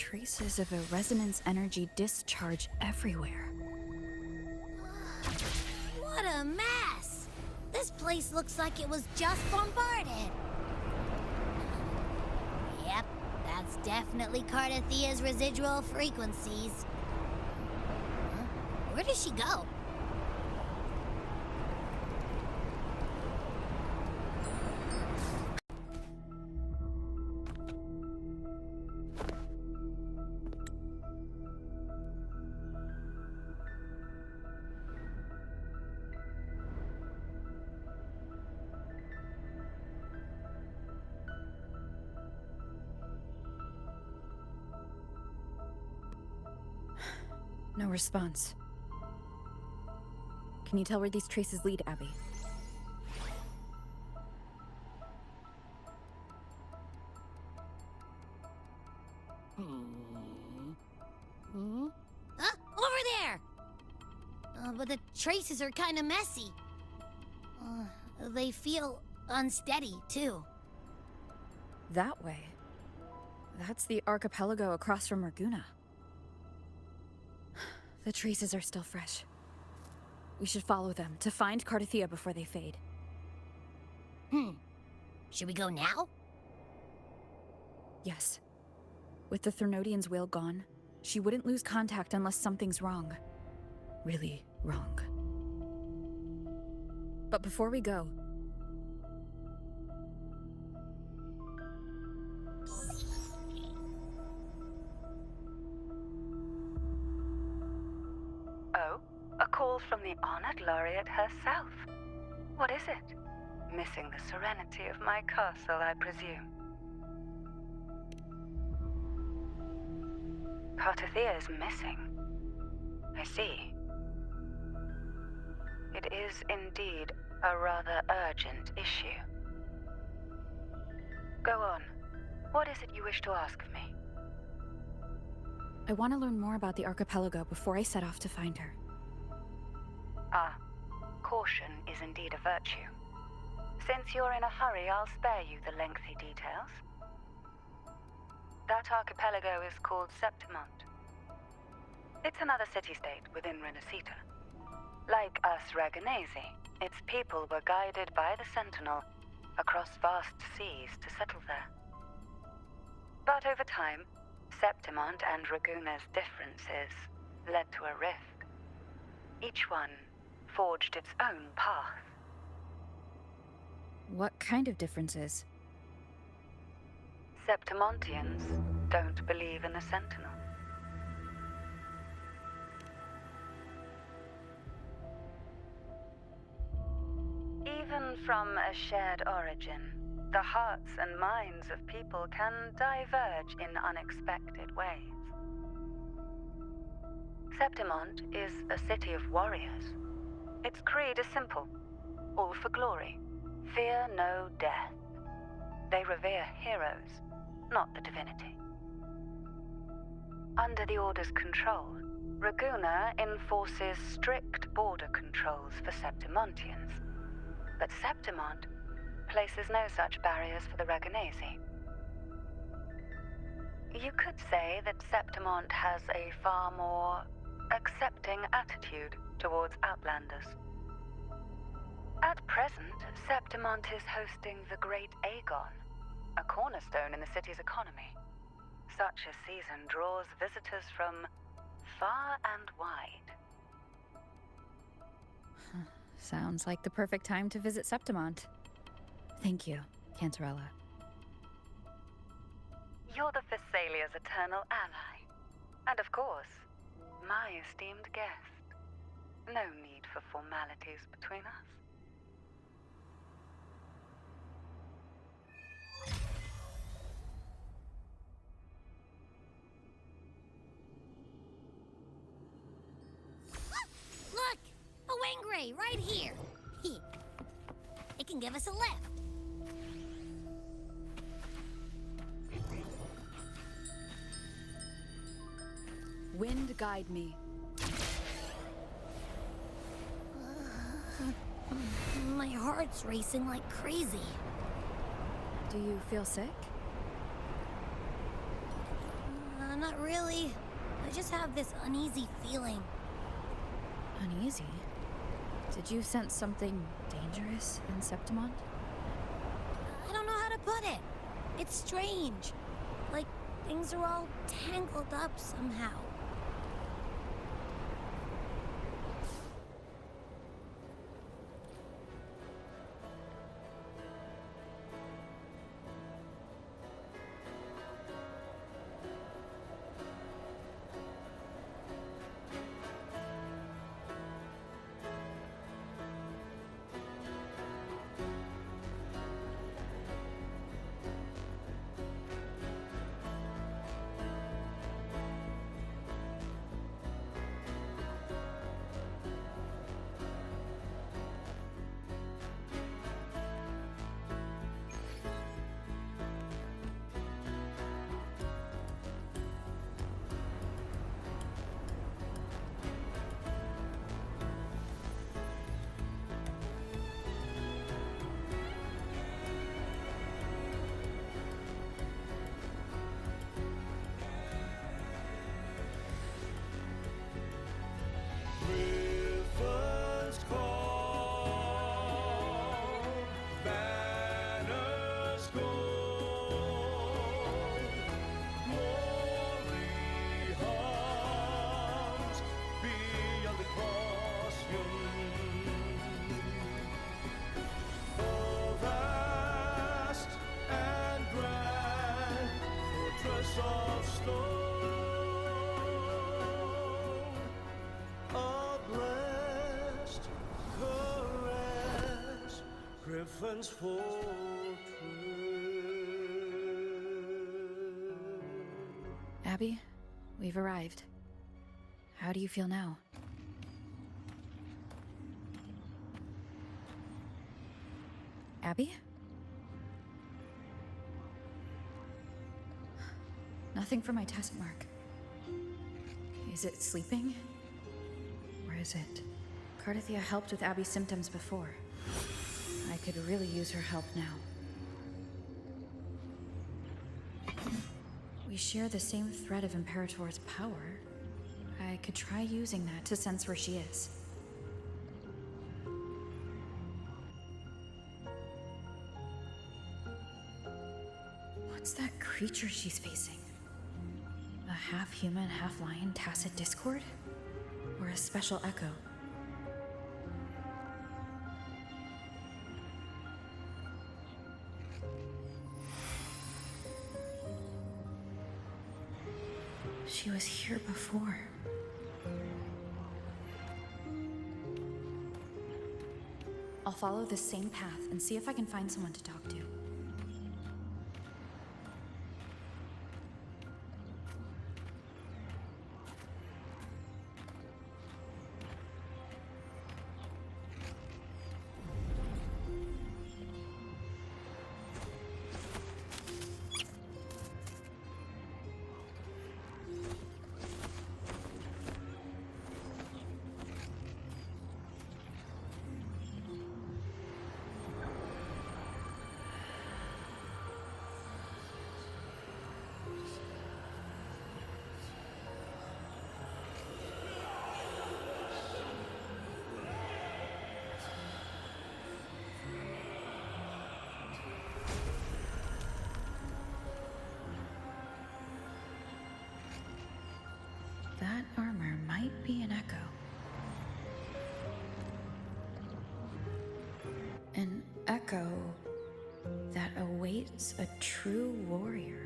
traces of a resonance energy discharge everywhere. What a mess! This place looks like it was just bombarded. Yep, that's definitely Cardathia's residual frequencies. Huh? Where does she go? No response. Can you tell where these traces lead, Abby? Huh? Over there! But the traces are kind of messy. They feel unsteady, too. That way. That's the archipelago across from Raguna. The traces are still fresh. We should follow them to find Cardathia before they fade. Should we go now? Yes. With the Thermodian's whale gone, she wouldn't lose contact unless something's wrong. Really wrong. But before we go... Oh, a call from the honored laureate herself. What is it? Missing the serenity of my castle, I presume. Cardathia is missing. I see. It is indeed a rather urgent issue. Go on. What is it you wish to ask of me? I want to learn more about the archipelago before I set off to find her. Ah, caution is indeed a virtue. Since you're in a hurry, I'll spare you the lengthy details. That archipelago is called Septimont. It's another city-state within Rinascita. Like us Raganese, its people were guided by the Sentinel across vast seas to settle there. But over time, Septimont and Raguna's differences led to a rift. Each one forged its own path. What kind of differences? Septimontians don't believe in the Sentinel. Even from a shared origin, the hearts and minds of people can diverge in unexpected ways. Septimont is a city of warriors. Its creed is simple: all for glory. Fear no death. They revere heroes, not the divinity. Under the Order's control, Raguna enforces strict border controls for Septimontians, but Septimont places no such barriers for the Raganese. You could say that Septimont has a far more accepting attitude towards outlanders. At present, Septimont is hosting the Great Aegon, a cornerstone in the city's economy. Such a season draws visitors from far and wide. Sounds like the perfect time to visit Septimont. Thank you, Cantarella. You're the Thessalia's eternal ally. And of course, my esteemed guest. No need for formalities between us. Look! A Wengray right here! It can give us a lift. Wind guide me. My heart's racing like crazy. Do you feel sick? not really. I just have this uneasy feeling. Uneasy? Did you sense something dangerous in Septimont? I don't know how to put it. It's strange. Like things are all tangled up somehow. Of stone, a blessed caress, Griffin's fortress. Abby, we've arrived. How do you feel now? Abby? Nothing for my test mark. Is it sleeping? Or is it? Cardathia helped with Abby's symptoms before. I could really use her help now. We share the same thread of Imperator's power. I could try using that to sense where she is. What's that creature she's facing? A half-human, half-lion tacit discord? Or a special echo? She was here before. I'll follow the same path and see if I can find someone to talk to. That armor might be an echo. An echo that awaits a true warrior.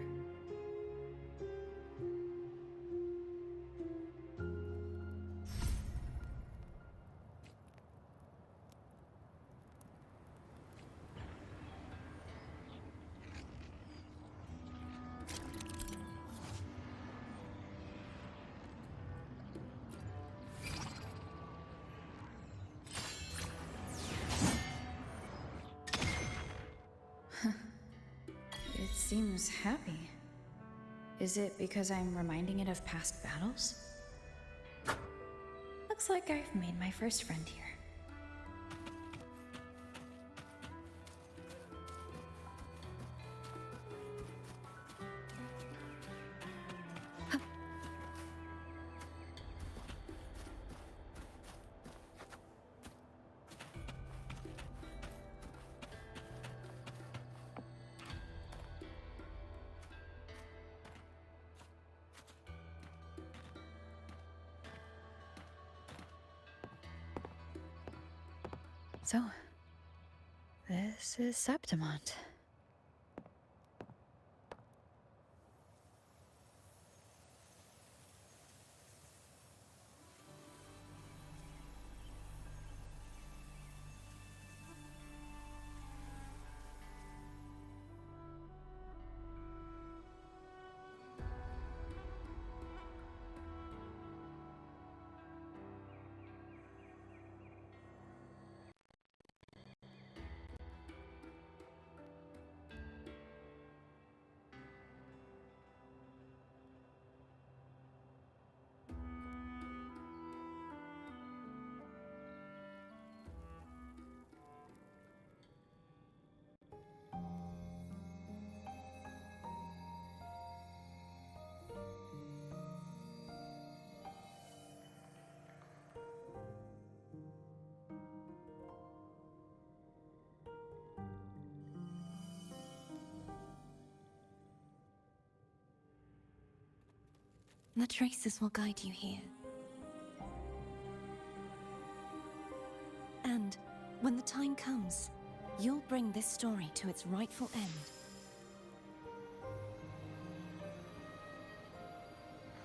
It seems happy. Is it because I'm reminding it of past battles? Looks like I've made my first friend here. So, this is Septimont. The traces will guide you here. And when the time comes, you'll bring this story to its rightful end.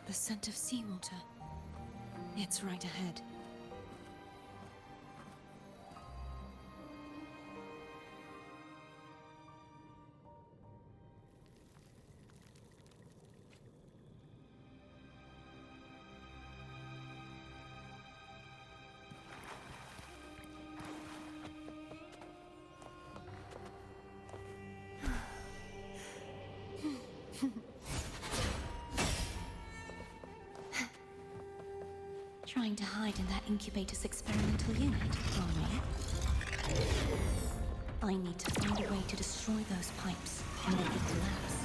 The scent of seawater. It's right ahead. Trying to hide in that incubator's experimental unit, are we? I need to find a way to destroy those pipes and make it collapse.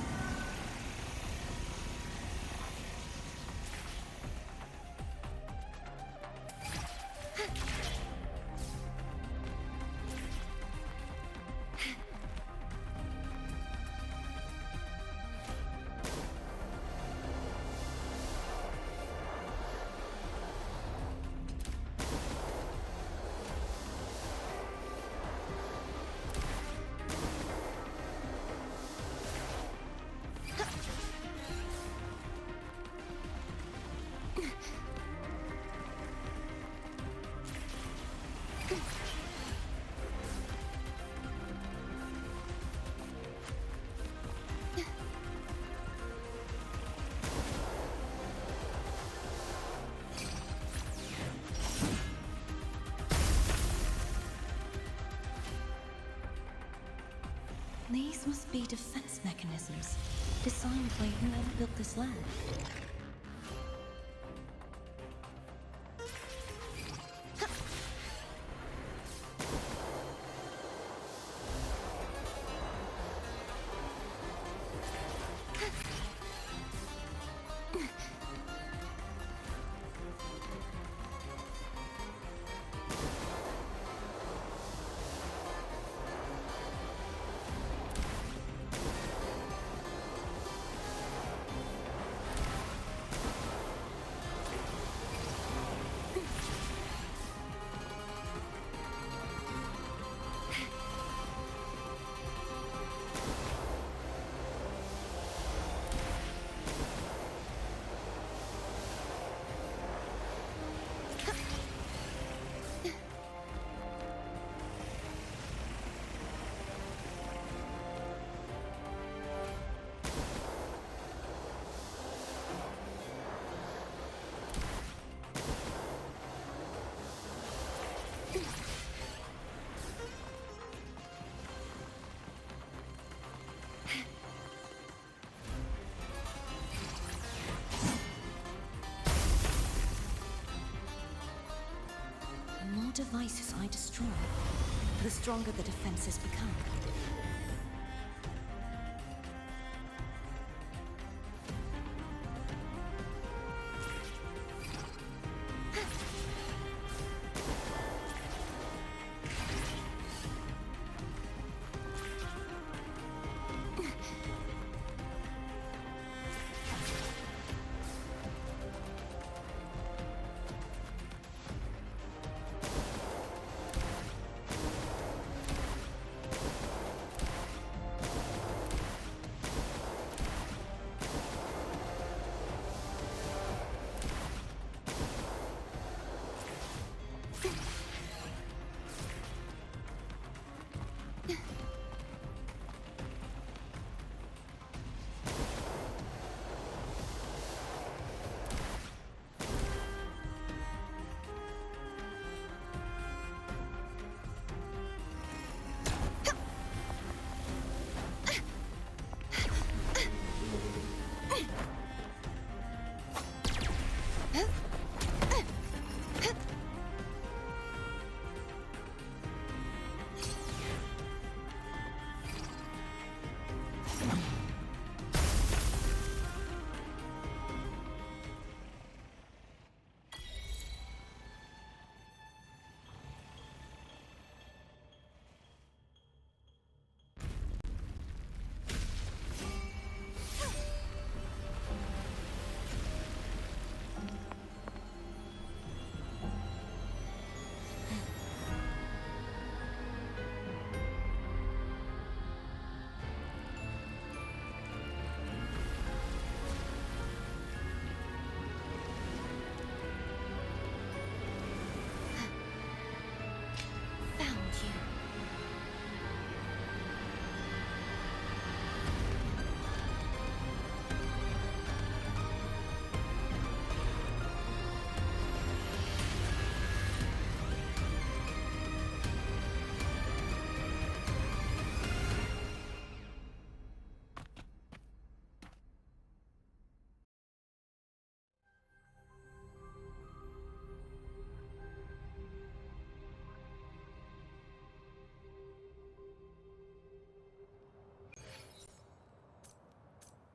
These must be defense mechanisms, designed by whoever built this land. The more devices I destroy, the stronger the defenses become.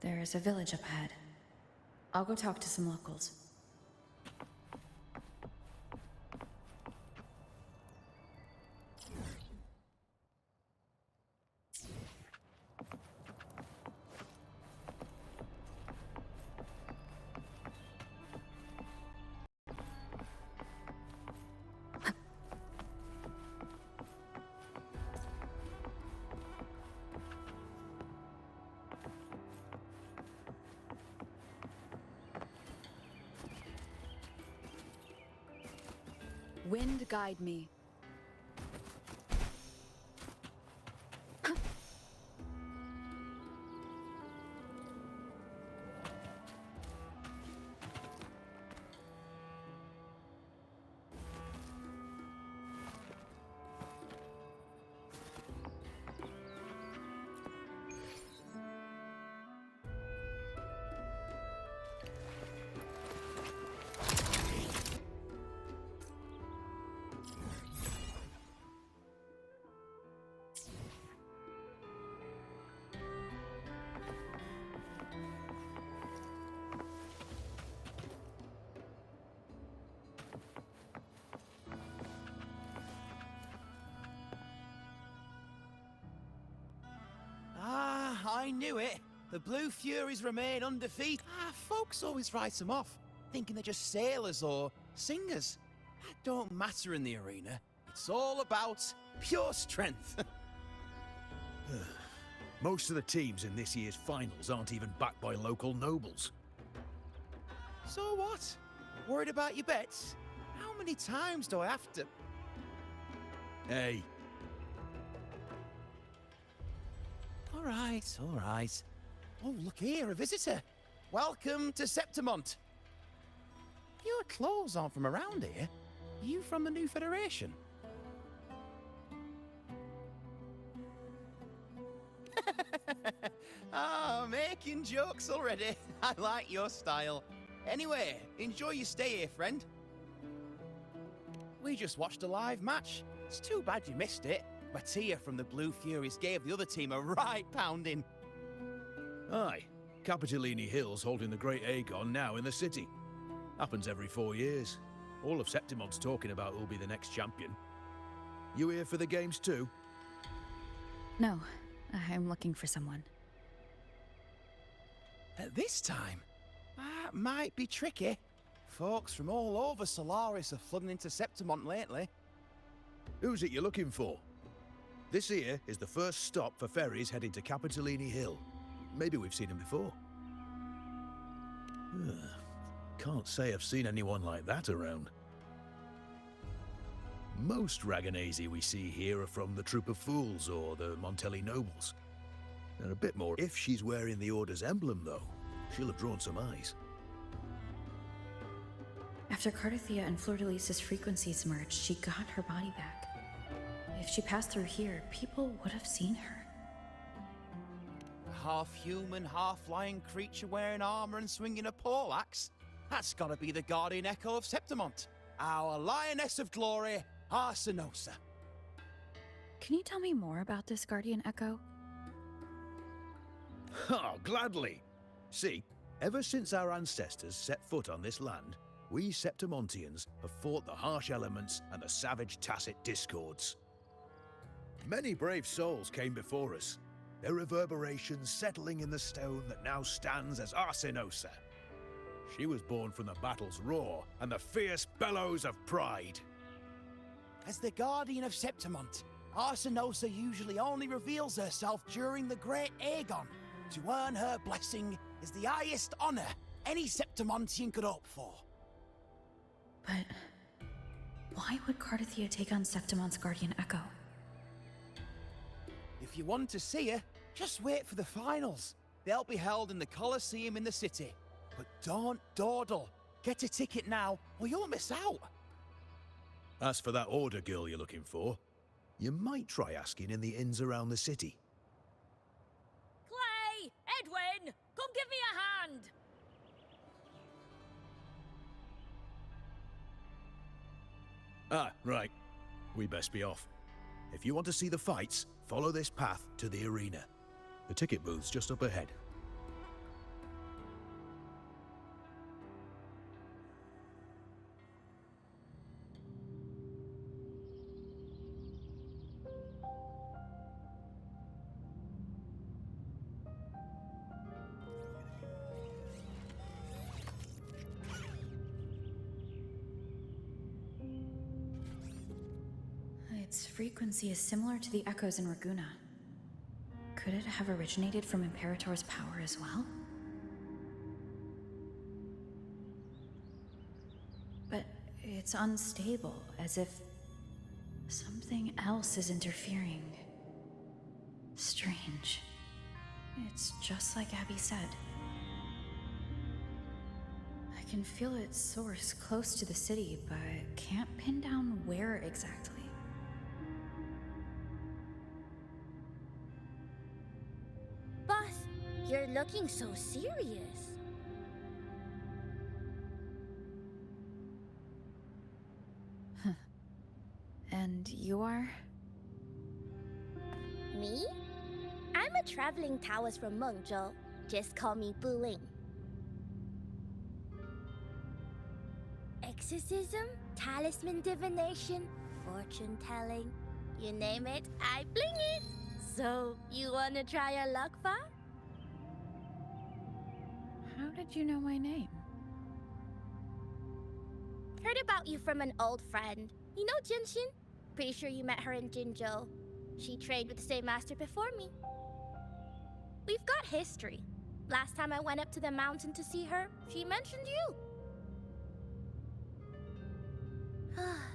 There is a village up ahead. I'll go talk to some locals. Wind guide me. I knew it. The Blue Furies remain undefeated. Folks always write them off, thinking they're just sailors or singers. That don't matter in the arena. It's all about pure strength. Most of the teams in this year's finals aren't even backed by local nobles. So what? Worried about your bets? How many times do I have to... Hey, All right. Oh, look here, a visitor. Welcome to Septimont. Your clothes aren't from around here. Are you from the new Federation? Making jokes already. I like your style. Anyway, enjoy your stay here, friend. We just watched a live match. It's too bad you missed it. Mattia from the Blue Furies gave the other team a right pounding. aye. Capitolini Hill's holding the Great Aegon now in the city. Happens every 4 years. All of Septimont's talking about who'll be the next champion. You here for the games too? No, I'm looking for someone. At this time, that might be tricky. Folks from all over Solaris are flooding into Septimont lately. Who's it you're looking for? This here is the first stop for ferries heading to Capitolini Hill. Maybe we've seen him before. Can't say I've seen anyone like that around. Most Raganesi we see here are from the Troop of Fools or the Montelli Nobles. They're a bit more. If she's wearing the Order's emblem, though, she'll have drawn some eyes. After Cardathia and Fleur-de-Lis's frequencies merged, she got her body back. If she passed through here, people would have seen her. A half-human, half-lion creature wearing armor and swinging a poleaxe? That's gotta be the Guardian Echo of Septimont. Our Lioness of Glory, Arsinosa. Can you tell me more about this Guardian Echo? Oh, gladly. See, ever since our ancestors set foot on this land, we Septimontians have fought the harsh elements and the savage tacit discords. Many brave souls came before us, their reverberations settling in the stone that now stands as Arsinosa. She was born from the battle's roar and the fierce bellows of pride. As the Guardian of Septimont, Arsinosa usually only reveals herself during the Great Aegon. To earn her blessing is the highest honor any Septimontian could hope for. But why would Cardathia take on Septimont's Guardian Echo? If you want to see her, just wait for the finals. They'll be held in the Colosseum in the city. But don't dawdle. Get a ticket now, or you'll miss out. As for that Order girl you're looking for, you might try asking in the inns around the city. Clay! Edwin! Come give me a hand! Ah, right. We best be off. If you want to see the fights, follow this path to the arena. The ticket booth's just up ahead. frequency is similar to the echoes in Raguna. Could it have originated from Imperator's power as well? But it's unstable, as if something else is interfering. Strange. It's just like Abby said. I can feel its source close to the city, but can't pin down where exactly. Boss, you're looking so serious. And you are? Me? I'm a traveling Taoist from Mengzhou. Just call me Bu Ling. Exorcism, talisman divination, fortune telling. You name it, I bling it. So, you wanna try your luck, Fa? How did you know my name? Heard about you from an old friend. You know Jinshin? Pretty sure you met her in Jinzhou. She trained with the same master before me. We've got history. Last time I went up to the mountain to see her, she mentioned you.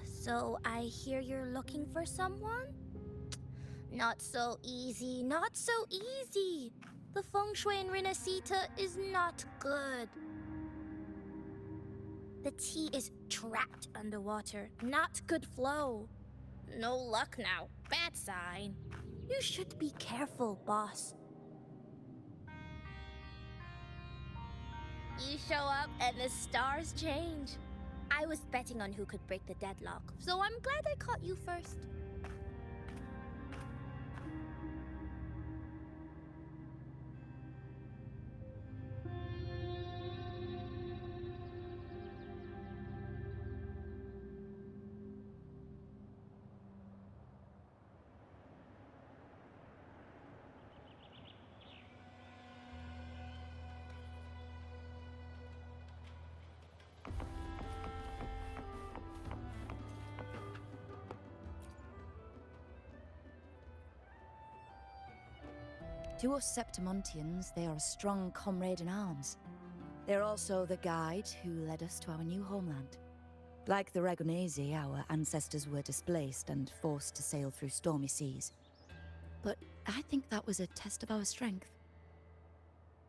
So I hear you're looking for someone? Not so easy, not so easy. The feng shui in Rinascita is not good. The tea is trapped underwater, not good flow. No luck now, bad sign. You should be careful, boss. You show up and the stars change. I was betting on who could break the deadlock, so I'm glad I caught you first. To us Septimontians, they are a strong comrade in arms. They're also the guide who led us to our new homeland. Like the Ragonese, our ancestors were displaced and forced to sail through stormy seas. But I think that was a test of our strength.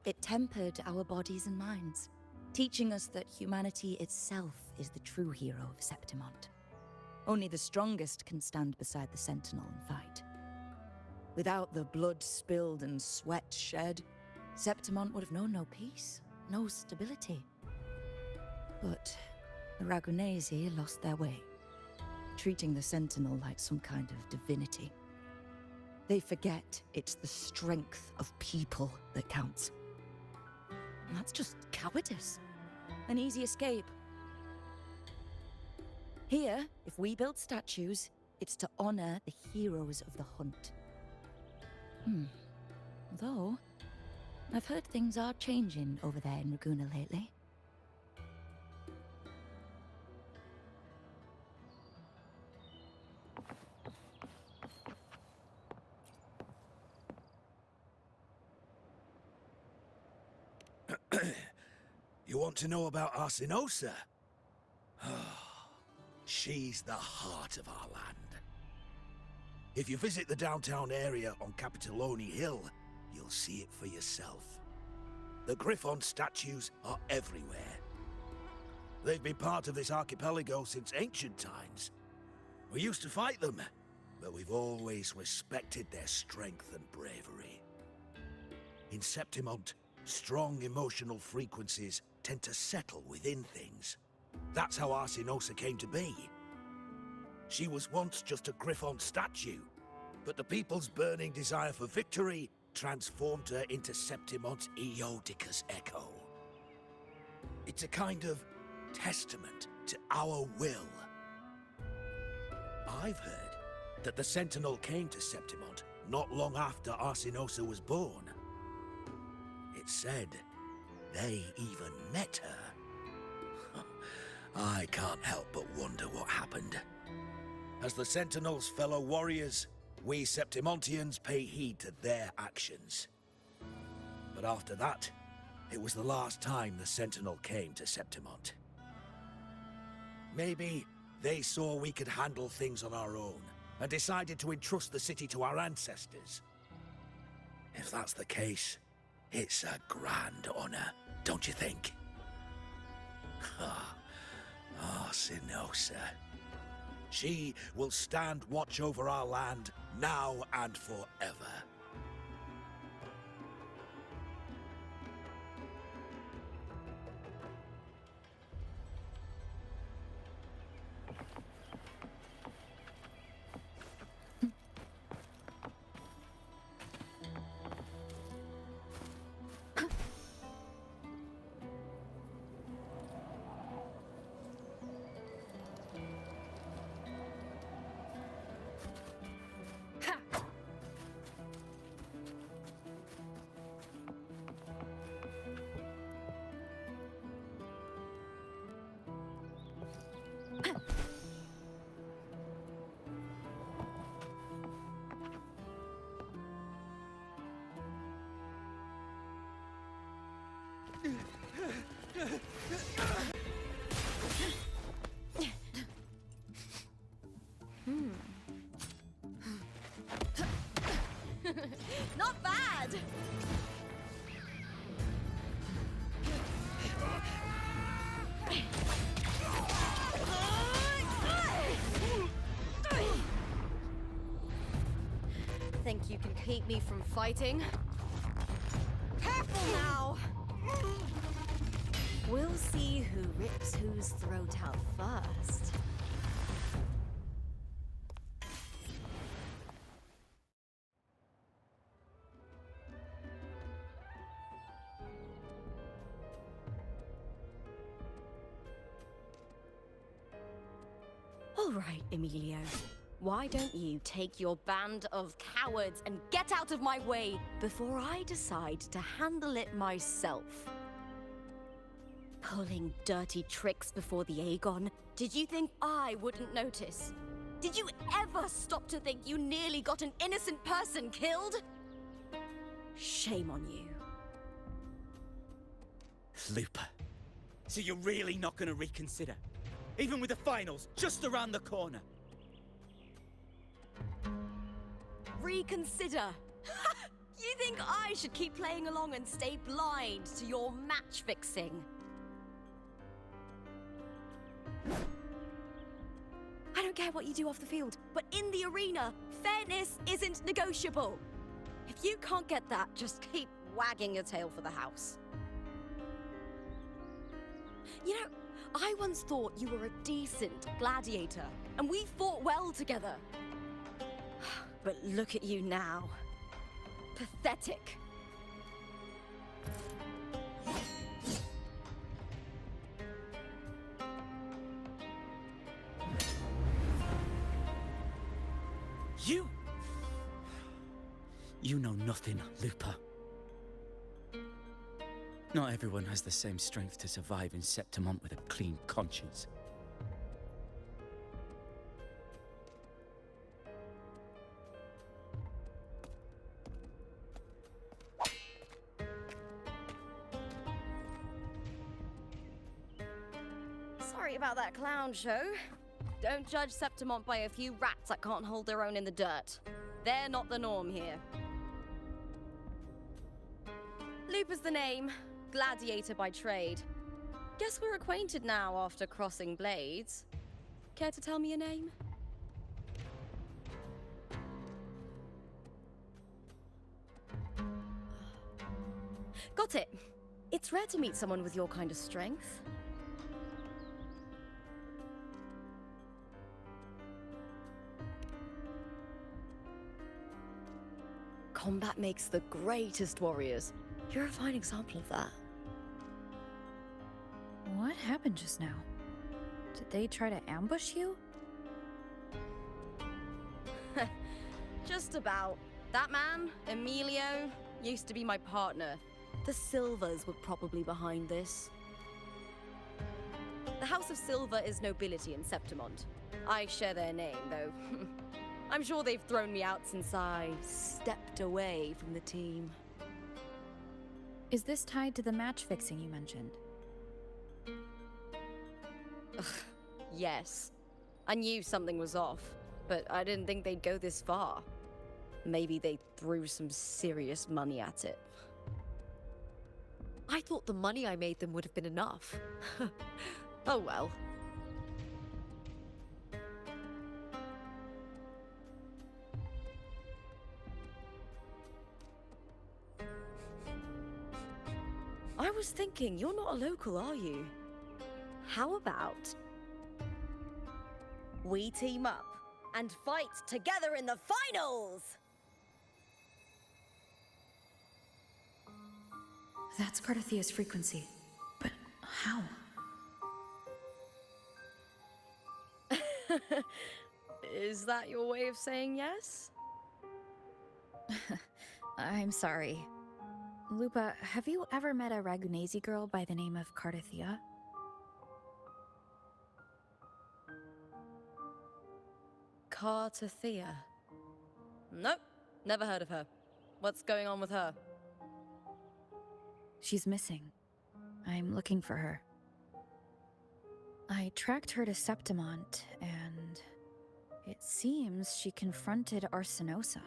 It tempered our bodies and minds, teaching us that humanity itself is the true hero of Septimont. Only the strongest can stand beside the Sentinel and fight. Without the blood spilled and sweat shed, Septimont would have known no peace, no stability. But the Ragonese lost their way, treating the Sentinel like some kind of divinity. They forget it's the strength of people that counts. And that's just cowardice. An easy escape. Here, if we build statues, it's to honor the heroes of the hunt. Though, I've heard things are changing over there in Raguna lately. You want to know about Arsinosa? She's the heart of our land. If you visit the downtown area on Capitoloni Hill, you'll see it for yourself. The Griffon statues are everywhere. They've been part of this archipelago since ancient times. We used to fight them, but we've always respected their strength and bravery. In Septimont, strong emotional frequencies tend to settle within things. That's how Arsinosa came to be. She was once just a Griffon statue, but the people's burning desire for victory transformed her into Septimont's Eodicus echo. It's a kind of testament to our will. I've heard that the Sentinel came to Septimont not long after Arsinosa was born. It's said they even met her. I can't help but wonder what happened. As the Sentinel's fellow warriors, we Septimontians pay heed to their actions. But after that, it was the last time the Sentinel came to Septimont. Maybe they saw we could handle things on our own, and decided to entrust the city to our ancestors. If that's the case, it's a grand honor, don't you think? Sinosa. She will stand watch over our land now and forever. Not bad! Think you can keep me from fighting? Careful now! We'll see who rips whose throat out first. All right, Emilio. Why don't you take your band of cowards and get out of my way before I decide to handle it myself? Pulling dirty tricks before the Aegon? Did you think I wouldn't notice? Did you ever stop to think you nearly got an innocent person killed? Shame on you. Lupa. So you're really not gonna reconsider? Even with the finals just around the corner? Reconsider? You think I should keep playing along and stay blind to your match fixing? I don't care what you do off the field, but in the arena, fairness isn't negotiable. If you can't get that, just keep wagging your tail for the house. You know, I once thought you were a decent gladiator, and we fought well together. But look at you now. Pathetic. You know nothing, Lupa. Not everyone has the same strength to survive in Septimont with a clean conscience. Sorry about that clown show. Don't judge Septimont by a few rats that can't hold their own in the dirt. They're not the norm here. Lupa's the name, gladiator by trade. Guess we're acquainted now after crossing blades. Care to tell me your name? Got it. It's rare to meet someone with your kind of strength. Combat makes the greatest warriors. You're a fine example of that. What happened just now? Did they try to ambush you? Just about. That man, Emilio, used to be my partner. The Silvers were probably behind this. The House of Silver is nobility in Septimont. I share their name, though. I'm sure they've thrown me out since I stepped away from the team. Is this tied to the match fixing you mentioned? Yes. I knew something was off, but I didn't think they'd go this far. Maybe they threw some serious money at it. I thought the money I made them would have been enough. Oh well. I was thinking, you're not a local, are you? How about we team up and fight together in the finals? That's Cardathia's frequency. But how? Is that your way of saying yes? I'm sorry. Lupa, have you ever met a Ragunesi girl by the name of Cardathia? Cardathia? Nope, never heard of her. What's going on with her? She's missing. I'm looking for her. I tracked her to Septimont, and it seems she confronted Arsinosa.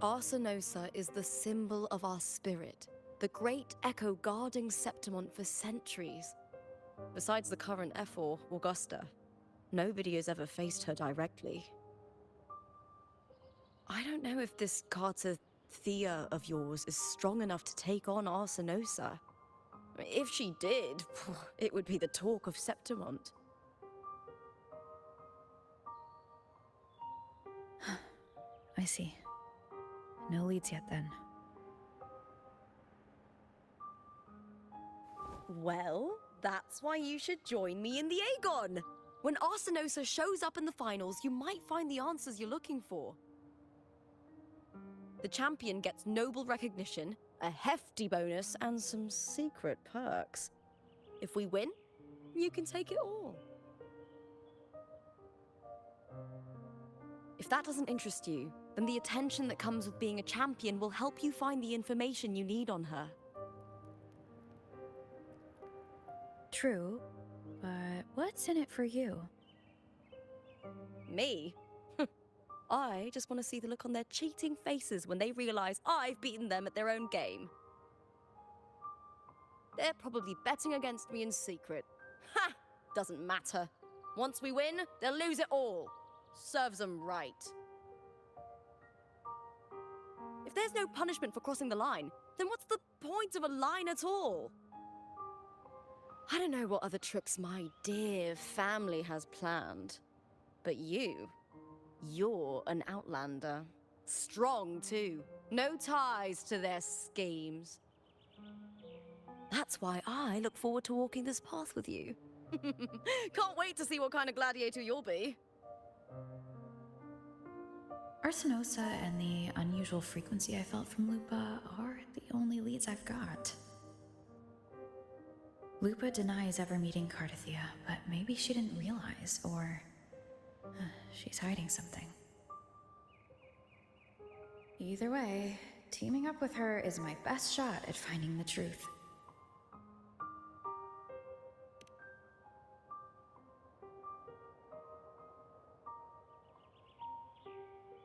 Arsinosa is the symbol of our spirit, the great echo guarding Septimont for centuries. Besides the current Ephor, Augusta, nobody has ever faced her directly. I don't know if this Cardathia of yours is strong enough to take on Arsinosa. If she did, it would be the talk of Septimont. I see. No leads yet, then. Well, that's why you should join me in the Aegon! When Arsinosa shows up in the finals, you might find the answers you're looking for. The champion gets noble recognition, a hefty bonus, and some secret perks. If we win, you can take it all. If that doesn't interest you, then the attention that comes with being a champion will help you find the information you need on her. True, but what's in it for you? Me? I just want to see the look on their cheating faces when they realize I've beaten them at their own game. They're probably betting against me in secret. Ha! Doesn't matter. Once we win, they'll lose it all. Serves them right. If there's no punishment for crossing the line, then what's the point of a line at all? I don't know what other tricks my dear family has planned, but you're an outlander. Strong, too. No ties to their schemes. That's why I look forward to walking this path with you. Can't wait to see what kind of gladiator you'll be. Arsinosa and the unusual frequency I felt from Lupa are the only leads I've got. Lupa denies ever meeting Cardathia, but maybe she didn't realize, or she's hiding something. Either way, teaming up with her is my best shot at finding the truth.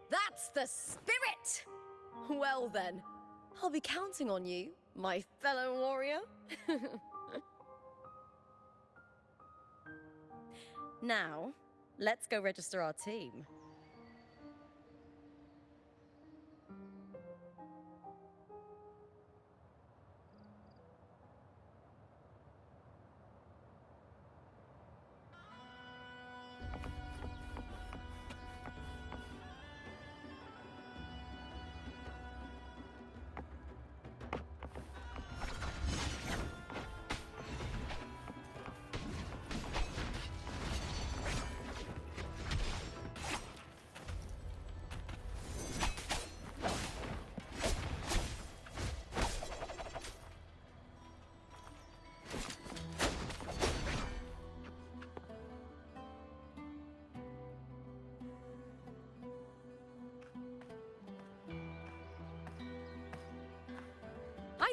That's the spirit! Well then, I'll be counting on you, my fellow warrior. Now, let's go register our team.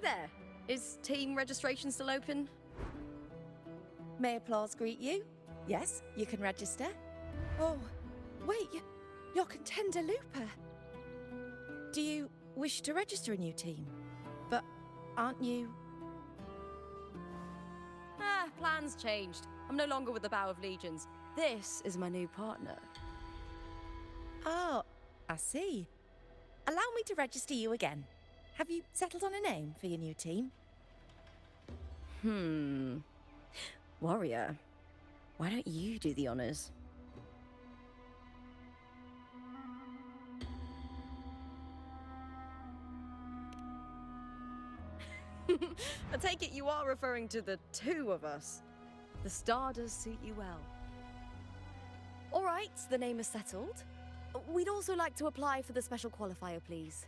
there! Is team registration still open? May applause greet you? Yes, you can register. Oh, wait, you're Contender Looper. Do you wish to register a new team? But aren't you... Ah, plans changed. I'm no longer with the Bow of Legions. This is my new partner. Oh, I see. Allow me to register you again. Have you settled on a name for your new team? Warrior, why don't you do the honors? I take it you are referring to the two of us. The star does suit you well. All right, the name is settled. We'd also like to apply for the special qualifier, please.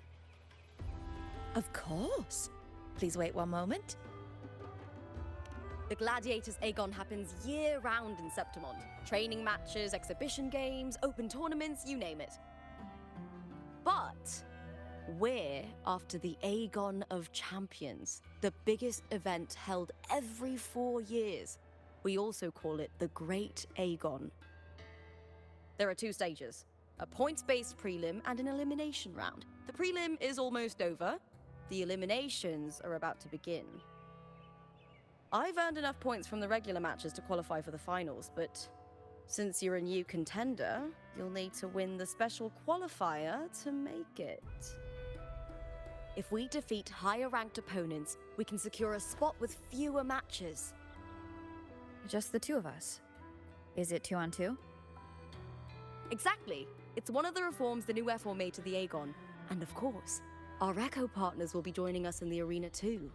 Of course. Please wait one moment. The Gladiators Aegon happens year-round in Septimont. Training matches, exhibition games, open tournaments, you name it. But we're after the Aegon of Champions, the biggest event held every 4 years. We also call it the Great Aegon. There are 2 stages, a points-based prelim and an elimination round. The prelim is almost over. The eliminations are about to begin. I've earned enough points from the regular matches to qualify for the finals, but since you're a new contender, you'll need to win the special qualifier to make it. If we defeat higher-ranked opponents, we can secure a spot with fewer matches. Just the 2 of us. Is it 2 on 2? Exactly. It's one of the reforms the new F4 made to the Aegon. And of course, our Echo partners will be joining us in the arena too.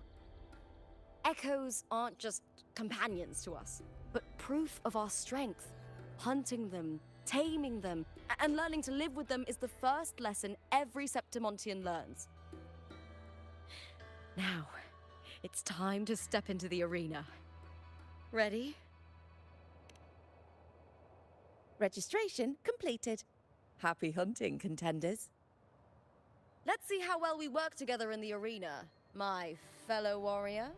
Echoes aren't just companions to us, but proof of our strength. Hunting them, taming them, and learning to live with them is the first lesson every Septimontian learns. Now, it's time to step into the arena. Ready? Registration completed. Happy hunting, contenders. Let's see how well we work together in the arena, my fellow warrior.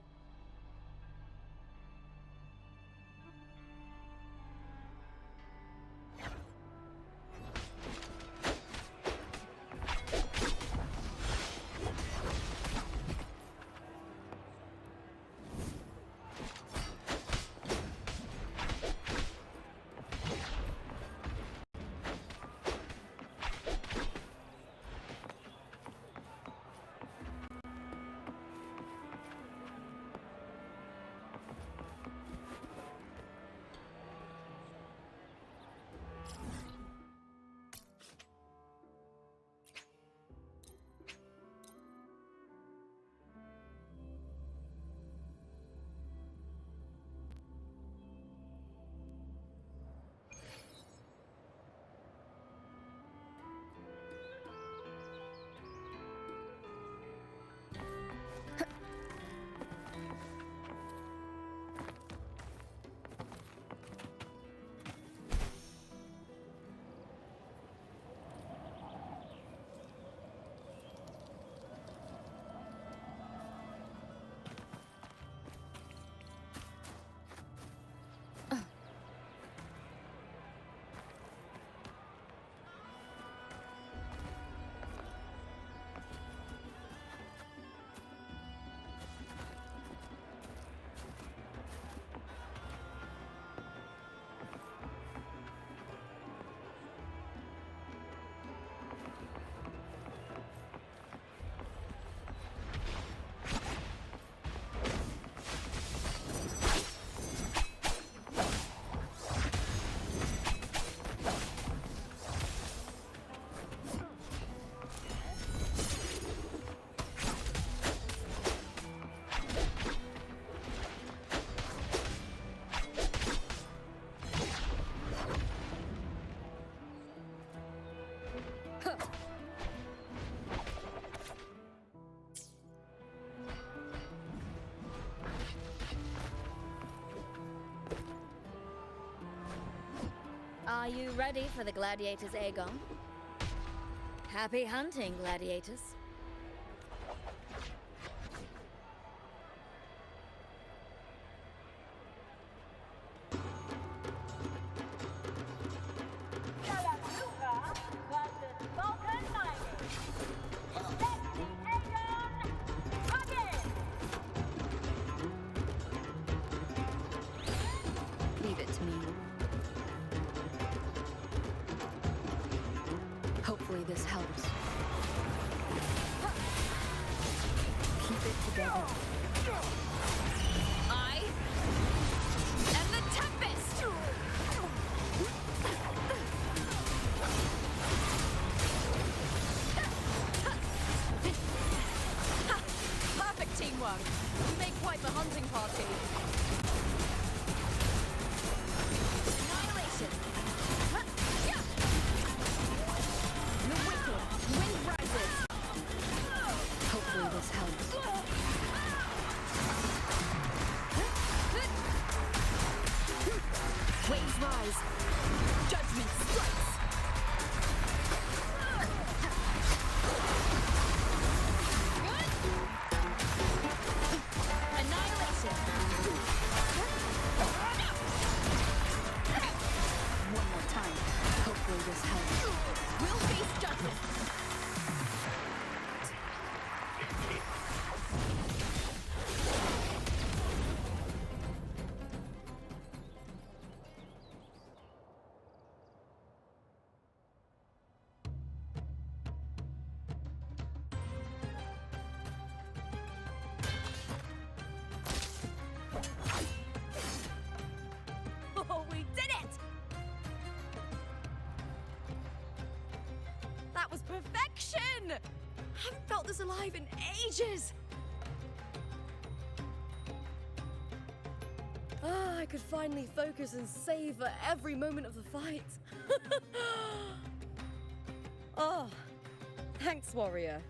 Are you ready for the Gladiators Aegon? Happy hunting, Gladiators. Hopefully this helps. Keep it together. I am the Tempest! Perfect teamwork. You make quite the hunting party. Annihilation! The wicked wind rises! Hopefully this helps. Waves rise! Judgment strikes! Annihilation! One more time. Hopefully this helps. We'll face judgment! Oh, we did it! That was perfection! I haven't felt this alive in ages! Ah, I could finally focus and savor every moment of the fight. Oh, thanks, warrior.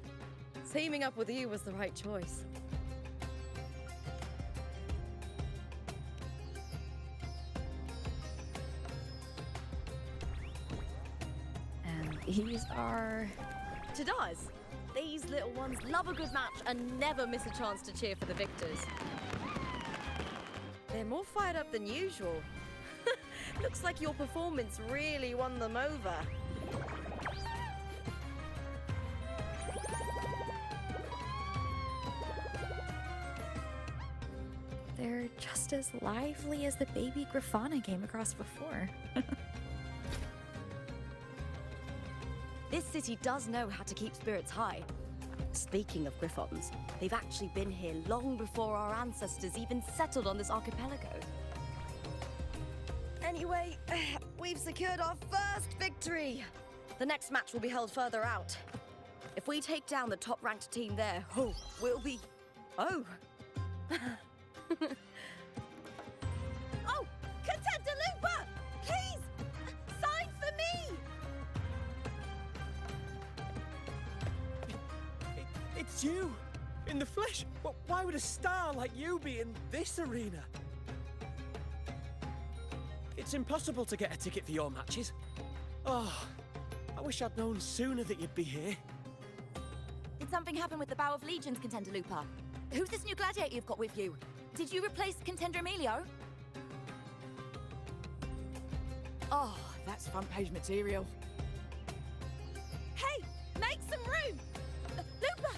Teaming up with you was the right choice. And these are... To does. These little ones love a good match and never miss a chance to cheer for the victors. They're more fired up than usual. Looks like your performance really won them over. They're just as lively as the baby Grafana came across before. This city does know how to keep spirits high. Speaking of Griffons, they've actually been here long before our ancestors even settled on this archipelago. Anyway, we've secured our first victory. The next match will be held further out. If we take down the top-ranked team there, oh, we'll be... Oh! Oh! Contender Looper! Please! Sign for me! It's you! In the flesh! But why would a star like you be in this arena? It's impossible to get a ticket for your matches. Oh, I wish I'd known sooner that you'd be here. Did something happen with the Bow of Legions, Contender Lupa? Who's this new gladiator you've got with you? Did you replace Contender Emilio? Oh, that's front page material. Hey, make some room! Lupa,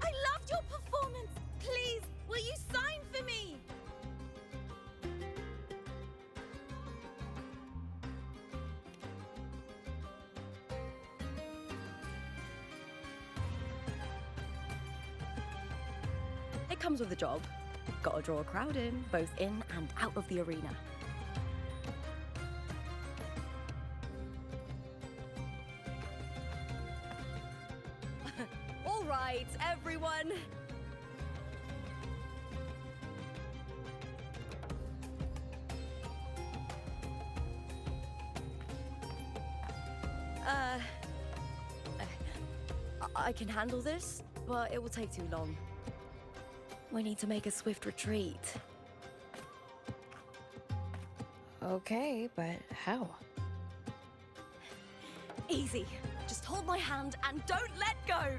I loved your performance. Please, will you sign for me? It comes with a job. Gotta draw a crowd in, both in and out of the arena. All right, everyone. I can handle this, but it will take too long. We need to make a swift retreat. Okay, but how? Easy. Just hold my hand and don't let go.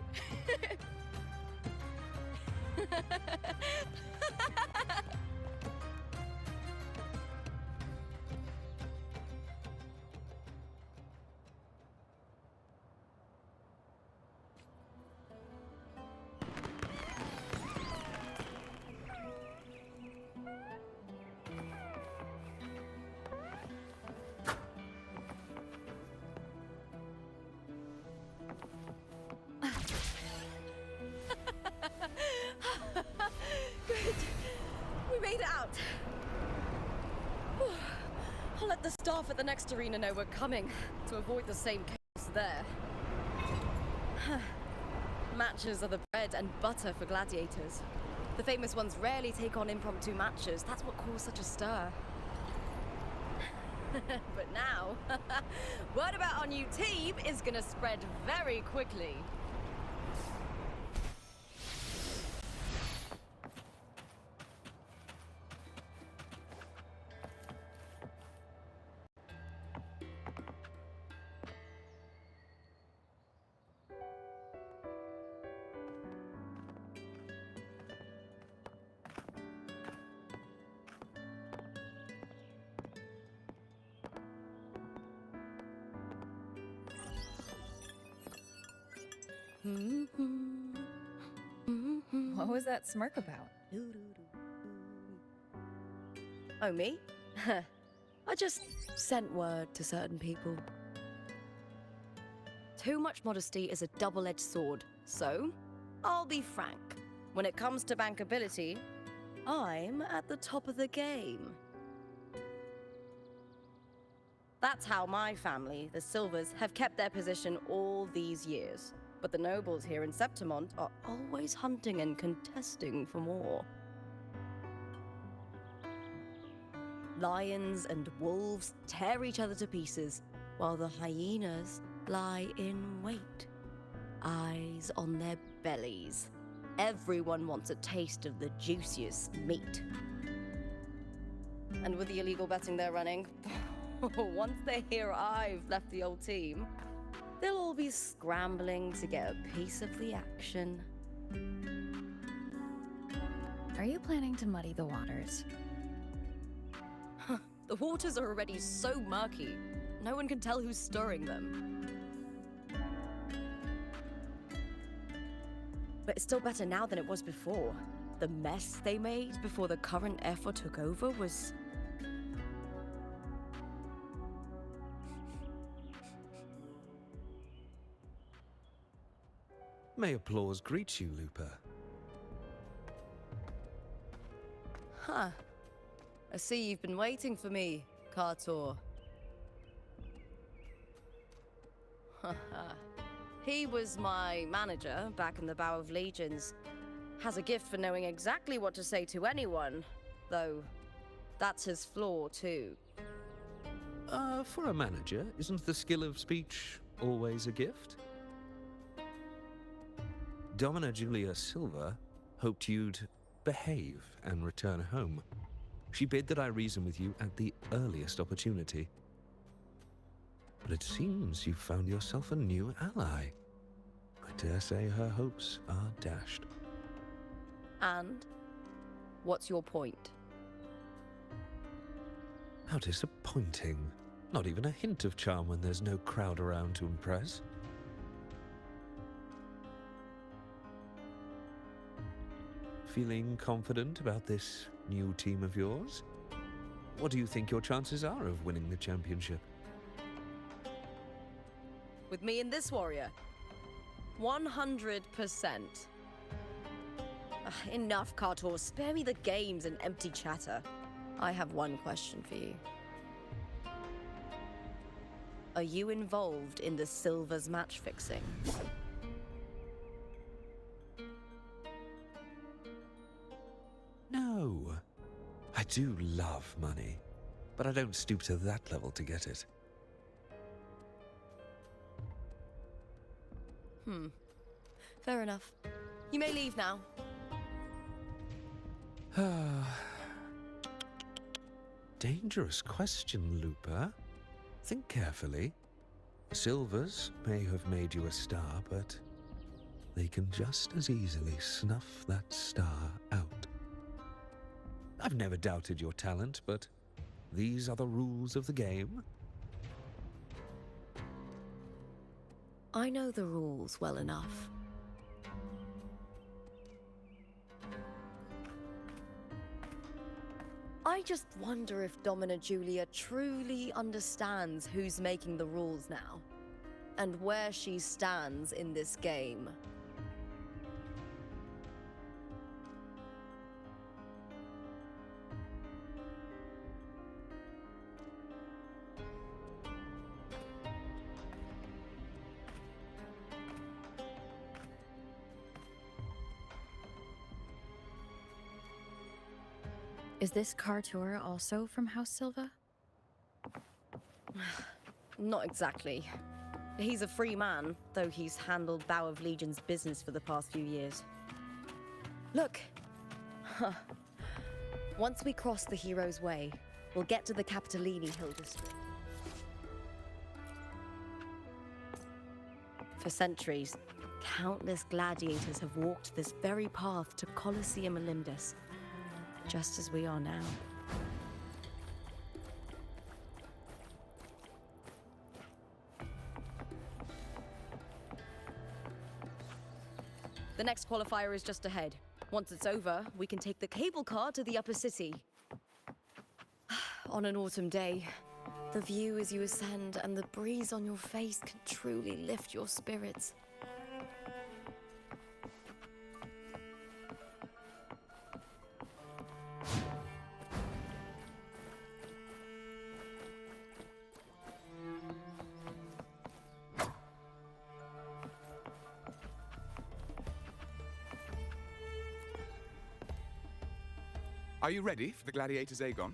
staff at the next arena know we're coming to avoid the same chaos there. Matches are the bread and butter for gladiators. The famous ones rarely take on impromptu matches. That's what caused such a stir. But now, word about our new team is gonna spread very quickly. What was that smirk about? Oh, me? I just sent word to certain people. Too much modesty is a double-edged sword, so I'll be frank. When it comes to bankability, I'm at the top of the game. That's how my family, the Silvers, have kept their position all these years. But the nobles here in Septimont are always hunting and contesting for more. Lions and wolves tear each other to pieces, while the hyenas lie in wait, eyes on their bellies. Everyone wants a taste of the juiciest meat. And with the illegal betting they're running, once they hear I've left the old team, they'll all be scrambling to get a piece of the action. Are you planning to muddy the waters? The waters are already so murky, no one can tell who's stirring them. But it's still better now than it was before. The mess they made before the current effort took over was... May applause greet you, Lupa. Huh. I see you've been waiting for me, Kartor. He was my manager back in the Bow of Legions. Has a gift for knowing exactly what to say to anyone, though that's his flaw too. For a manager, isn't the skill of speech always a gift? Domina Julia Silva hoped you'd behave and return home. She bid that I reason with you at the earliest opportunity. But it seems you've found yourself a new ally. I dare say her hopes are dashed. And? What's your point? How disappointing. Not even a hint of charm when there's no crowd around to impress. Feeling confident about this new team of yours? What do you think your chances are of winning the championship? With me and this warrior? 100%. Enough, Kartor. Spare me the games and empty chatter. I have one question for you. Are you involved in the Silvers match fixing? No. I do love money, but I don't stoop to that level to get it. Fair enough. You may leave now. Dangerous question, Lupa. Think carefully. Silvers may have made you a star, but they can just as easily snuff that star out. I've never doubted your talent, but these are the rules of the game. I know the rules well enough. I just wonder if Domina Julia truly understands who's making the rules now, and where she stands in this game. Is this car tour also from House Silva? Not exactly. He's a free man, though he's handled Bow of Legion's business for the past few years. Look! Huh. Once we cross the Hero's Way, we'll get to the Capitolini Hill District. For centuries, countless gladiators have walked this very path to Colosseum Olympus, just as we are now. The next qualifier is just ahead. Once it's over, we can take the cable car to the upper city. On an autumn day, the view as you ascend and the breeze on your face can truly lift your spirits. Are you ready for the Gladiator's Aegon?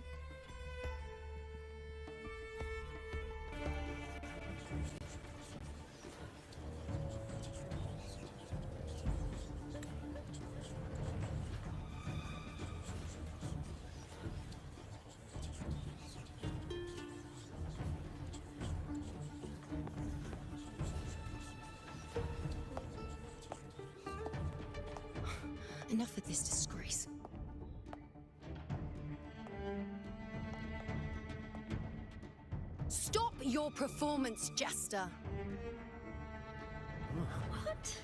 Enough of this disgrace. Stop your performance, Jester! What?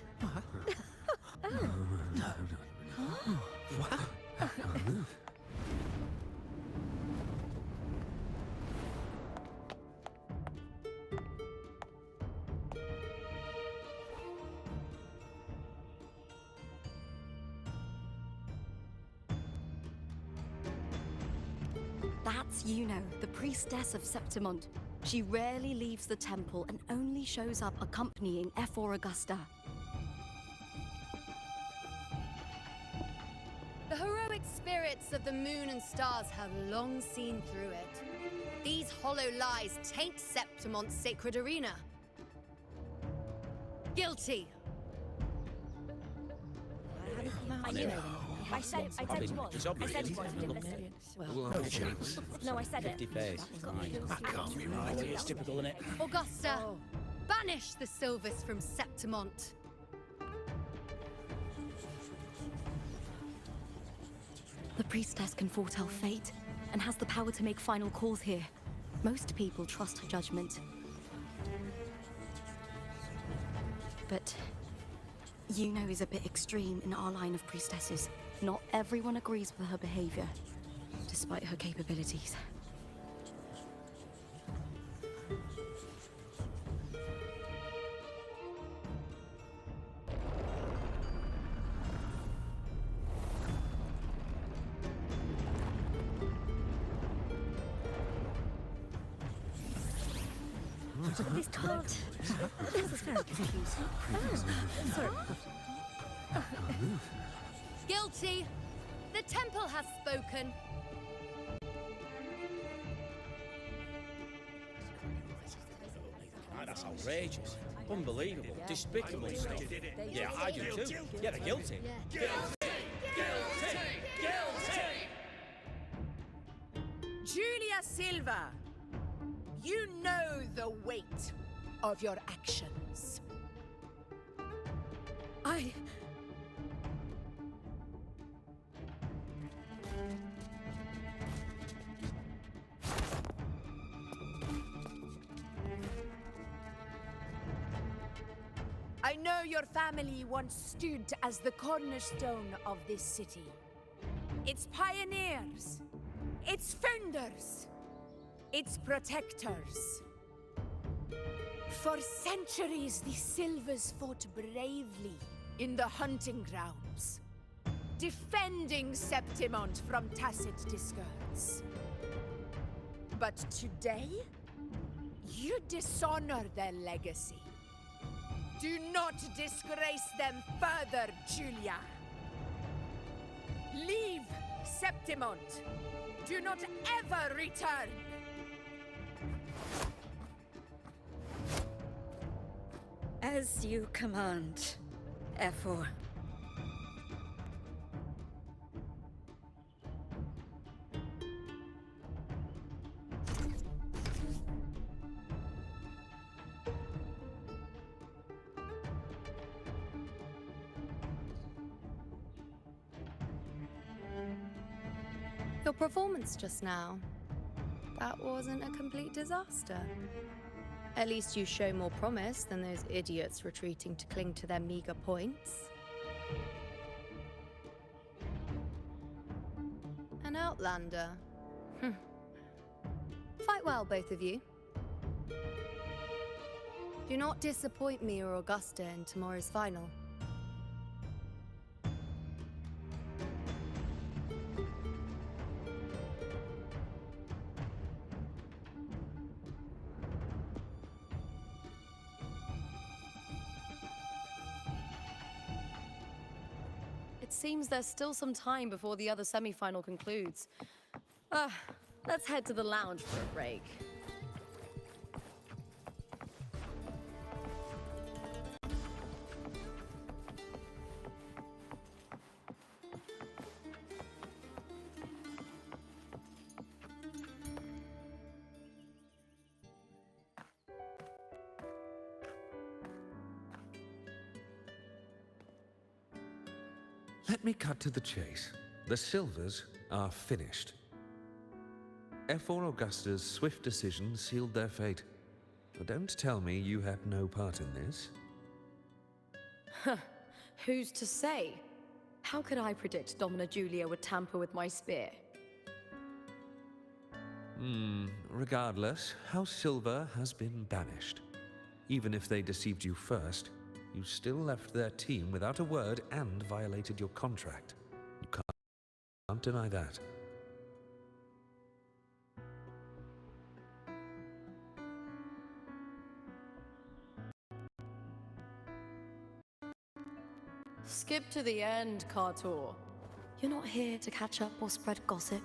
That's Yuno, the priestess of Septimont. She rarely leaves the temple and only shows up accompanying F4 Augusta. The heroic spirits of the moon and stars have long seen through it. These hollow lies taint Septimont's sacred arena. Guilty! I knew it. I said it was. I said it was. You didn't listen. Well, no chance. No, I said it. 50 face. That can't be right. It's typical, isn't it? Augusta, banish the Silvers from Septimont. The priestess can foretell fate and has the power to make final calls here. Most people trust her judgment. But Yuno is a bit extreme in our line of priestesses. Not everyone agrees with her behavior, despite her capabilities. This can't. This is very confusing. Sorry. Guilty! The temple has spoken. That's outrageous. Unbelievable. Despicable stuff. Yeah, I do too. Yeah, they're guilty. Julia Silva, you know the weight of your actions. I know your family once stood as the cornerstone of this city. Its pioneers, its founders, its protectors. For centuries, the Silvers fought bravely in the hunting grounds, defending Septimont from Tacit discords. But today, you dishonor their legacy. Do not disgrace them further, Julia. Leave Septimont, do not ever return! As you command, Efor. Your performance just now. That wasn't a complete disaster. At least you show more promise than those idiots retreating to cling to their meager points. An outlander. Fight well, both of you. Do not disappoint me or Augusta in tomorrow's final. It seems there's still some time before the other semi-final concludes. Let's head to the lounge for a break. Let me cut to the chase. The Silvers are finished. Efor Augusta's swift decision sealed their fate. But don't tell me you had no part in this. Who's to say? How could I predict Domina Julia would tamper with my spear? Regardless, House Silver has been banished. Even if they deceived you first, you still left their team without a word and violated your contract. You can't deny that. Skip to the end, Kartor. You're not here to catch up or spread gossip.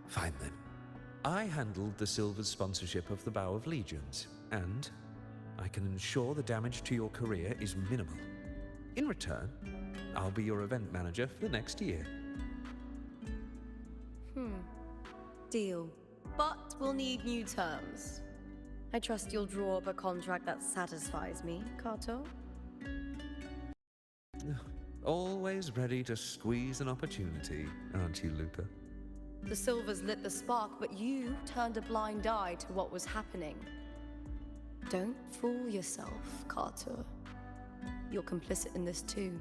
Fine then. I handled the Silver's sponsorship of the Bow of Legions, and I can ensure the damage to your career is minimal. In return, I'll be your event manager for the next year. Deal. But we'll need new terms. I trust you'll draw up a contract that satisfies me, Kato. Always ready to squeeze an opportunity, aren't you, Lupa? The Silvers lit the spark, but you turned a blind eye to what was happening. Don't fool yourself, Kato. You're complicit in this too.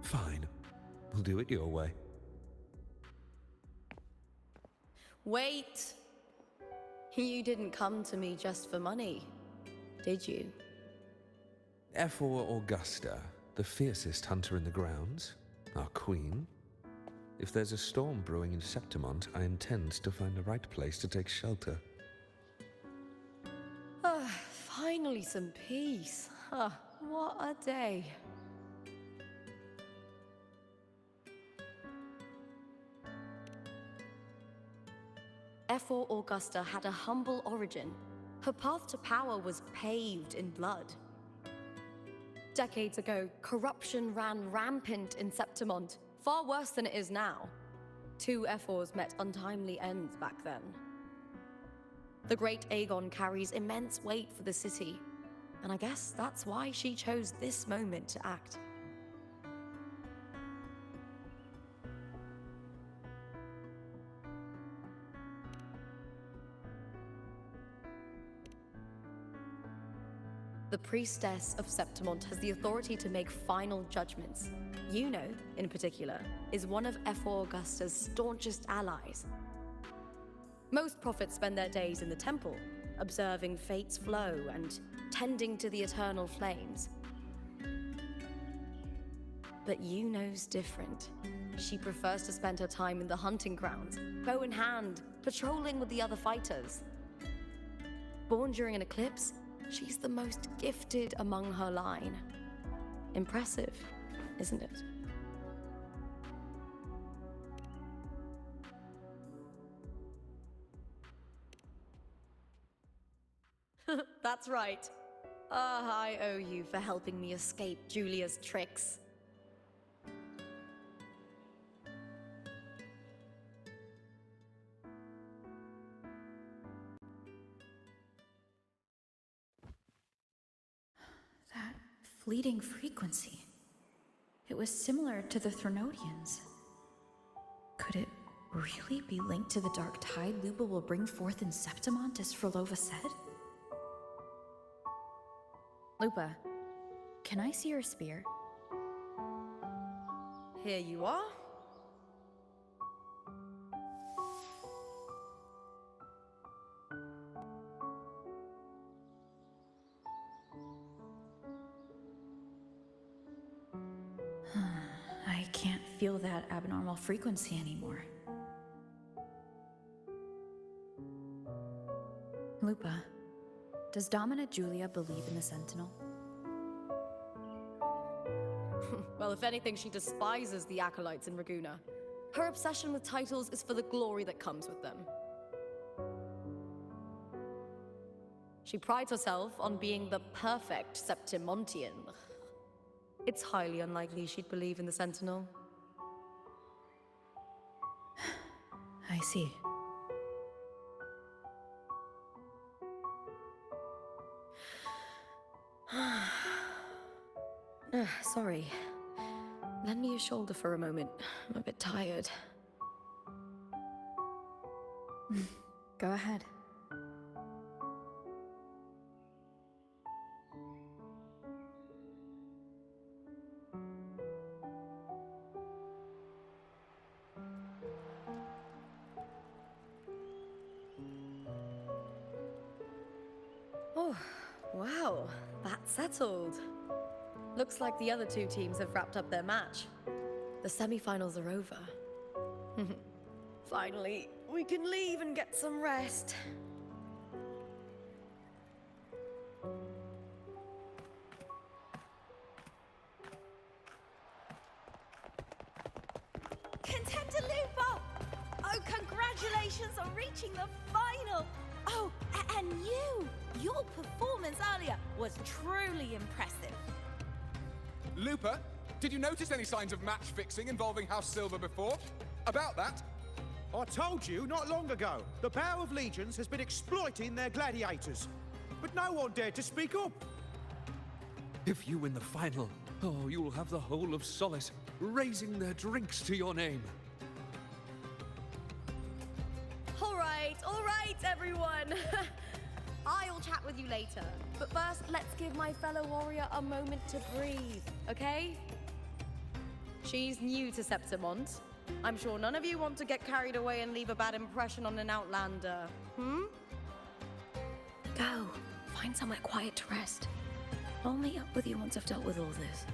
Fine. We'll do it your way. Wait! You didn't come to me just for money, did you? Efor Augusta, the fiercest hunter in the grounds, our queen. If there's a storm brewing in Septimont, I intend to find the right place to take shelter. Finally some peace. What a day. Efor Augusta had a humble origin. Her path to power was paved in blood. Decades ago, corruption ran rampant in Septimont, far worse than it is now. Two Efors met untimely ends back then. The great Aegon carries immense weight for the city, and I guess that's why she chose this moment to act. The priestess of Septimont has the authority to make final judgments. Yuno, in particular, is one of Efor Augusta's staunchest allies. Most prophets spend their days in the temple, observing fate's flow and tending to the eternal flames. But Yuno's different. She prefers to spend her time in the hunting grounds, bow in hand, patrolling with the other fighters. Born during an eclipse, She's the most gifted among her line. Impressive, isn't it? That's right. I owe you for helping me escape Julia's tricks. That fleeting frequency. It was similar to the Threnodians. Could it really be linked to the dark tide Lupa will bring forth in Septimont, as Frolova said? Lupa, can I see your spear? Here you are. I can't feel that abnormal frequency anymore. Lupa, does Domina Julia believe in the Sentinel? Well, if anything, she despises the acolytes in Raguna. Her obsession with titles is for the glory that comes with them. She prides herself on being the perfect Septimontian. It's highly unlikely she'd believe in the Sentinel. I see. Sorry. Lend me your shoulder for a moment. I'm a bit tired. Go ahead. Oh, wow. That's settled. Looks like the other two teams have wrapped up their match. The semi-finals are over. Finally, we can leave and get some rest. Contender Lupa! Oh, congratulations on reaching the final! Oh, and you! Your performance earlier was truly impressive. Lupa, did you notice any signs of match fixing involving House Silver before? About that? I told you not long ago, the Power of Legions has been exploiting their gladiators. But no one dared to speak up. If you win the final, oh, you'll have the whole of Solace raising their drinks to your name. All right, everyone. I'll chat with you later. But first, let's give my fellow warrior a moment to breathe, okay? She's new to Septimont. I'm sure none of you want to get carried away and leave a bad impression on an outlander, Go. Find somewhere quiet to rest. I'll meet up with you once I've dealt with all this.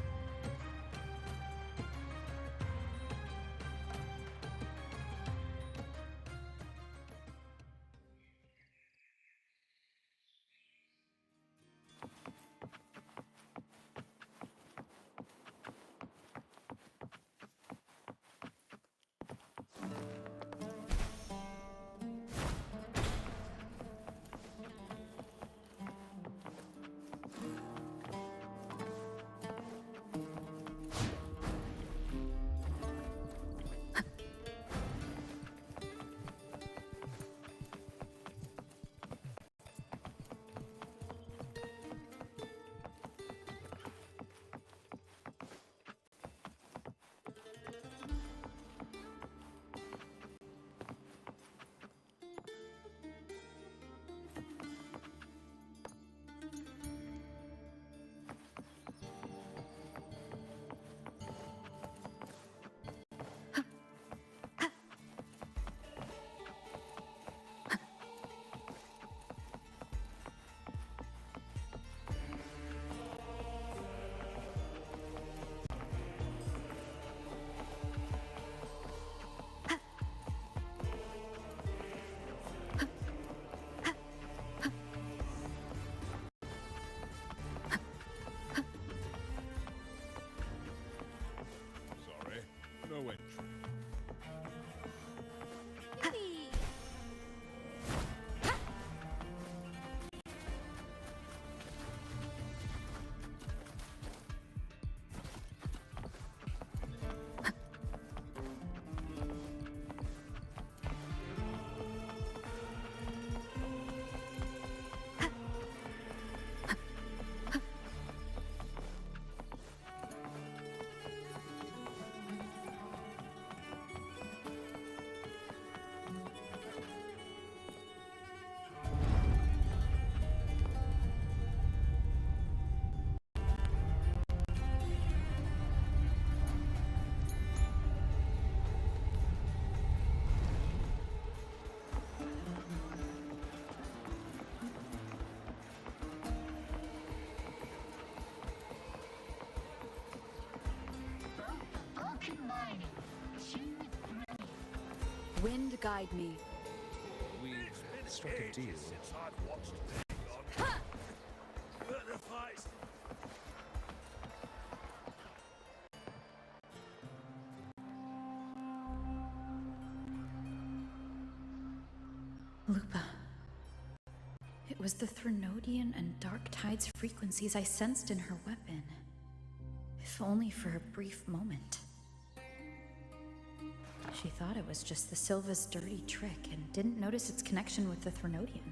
Wind guide me. We struck a deal. Lupa. It was the Threnodian and Dark Tide's frequencies I sensed in her weapon. If only for a brief moment. She thought it was just the Silva's dirty trick and didn't notice its connection with the Threnodian.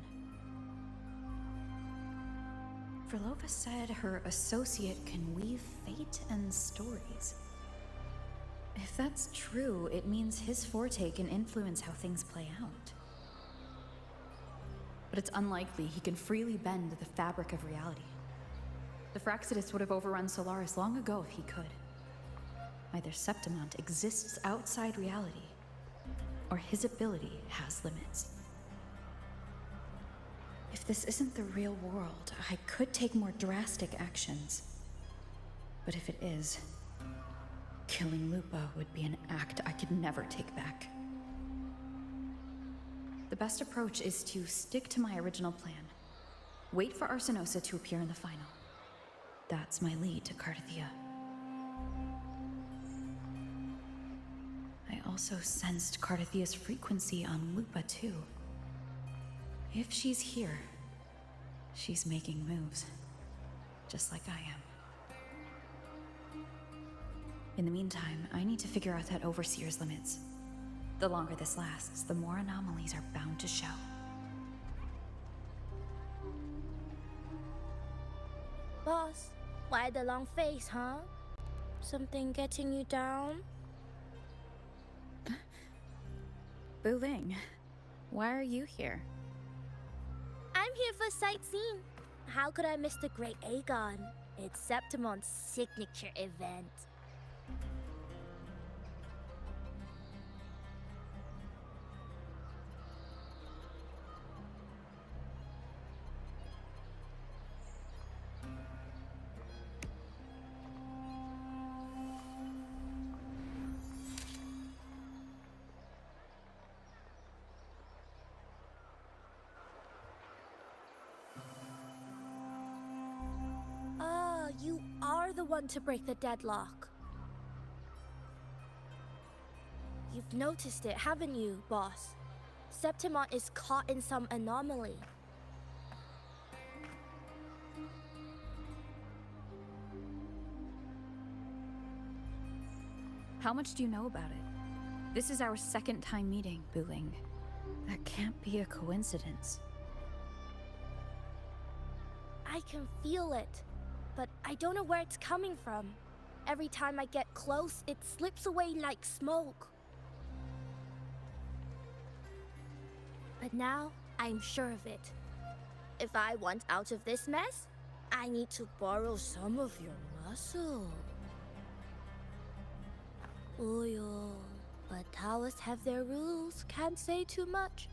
Verlova said her associate can weave fate and stories. If that's true, it means his forte can influence how things play out. But it's unlikely he can freely bend the fabric of reality. The Fraxidus would have overrun Solaris long ago if he could. Either Septimont exists outside reality, or his ability has limits. If this isn't the real world, I could take more drastic actions. But if it is, killing Lupa would be an act I could never take back. The best approach is to stick to my original plan. Wait for Arsenosa to appear in the final. That's my lead to Cardathia. I also sensed Cardathia's frequency on Lupa too. If she's here, she's making moves, just like I am. In the meantime, I need to figure out that Overseer's limits. The longer this lasts, the more anomalies are bound to show. Boss, why the long face, huh? Something getting you down? Buling, why are you here? I'm here for sightseeing. How could I miss the Great Aegon? It's Septimon's signature event. You are the one to break the deadlock. You've noticed it, haven't you, boss? Septimont is caught in some anomaly. How much do you know about it? This is our second time meeting, Buling. That can't be a coincidence. I can feel it, but I don't know where it's coming from. Every time I get close, it slips away like smoke. But now, I'm sure of it. If I want out of this mess, I need to borrow some of your muscle. Oyo, but Taoists have their rules, can't say too much.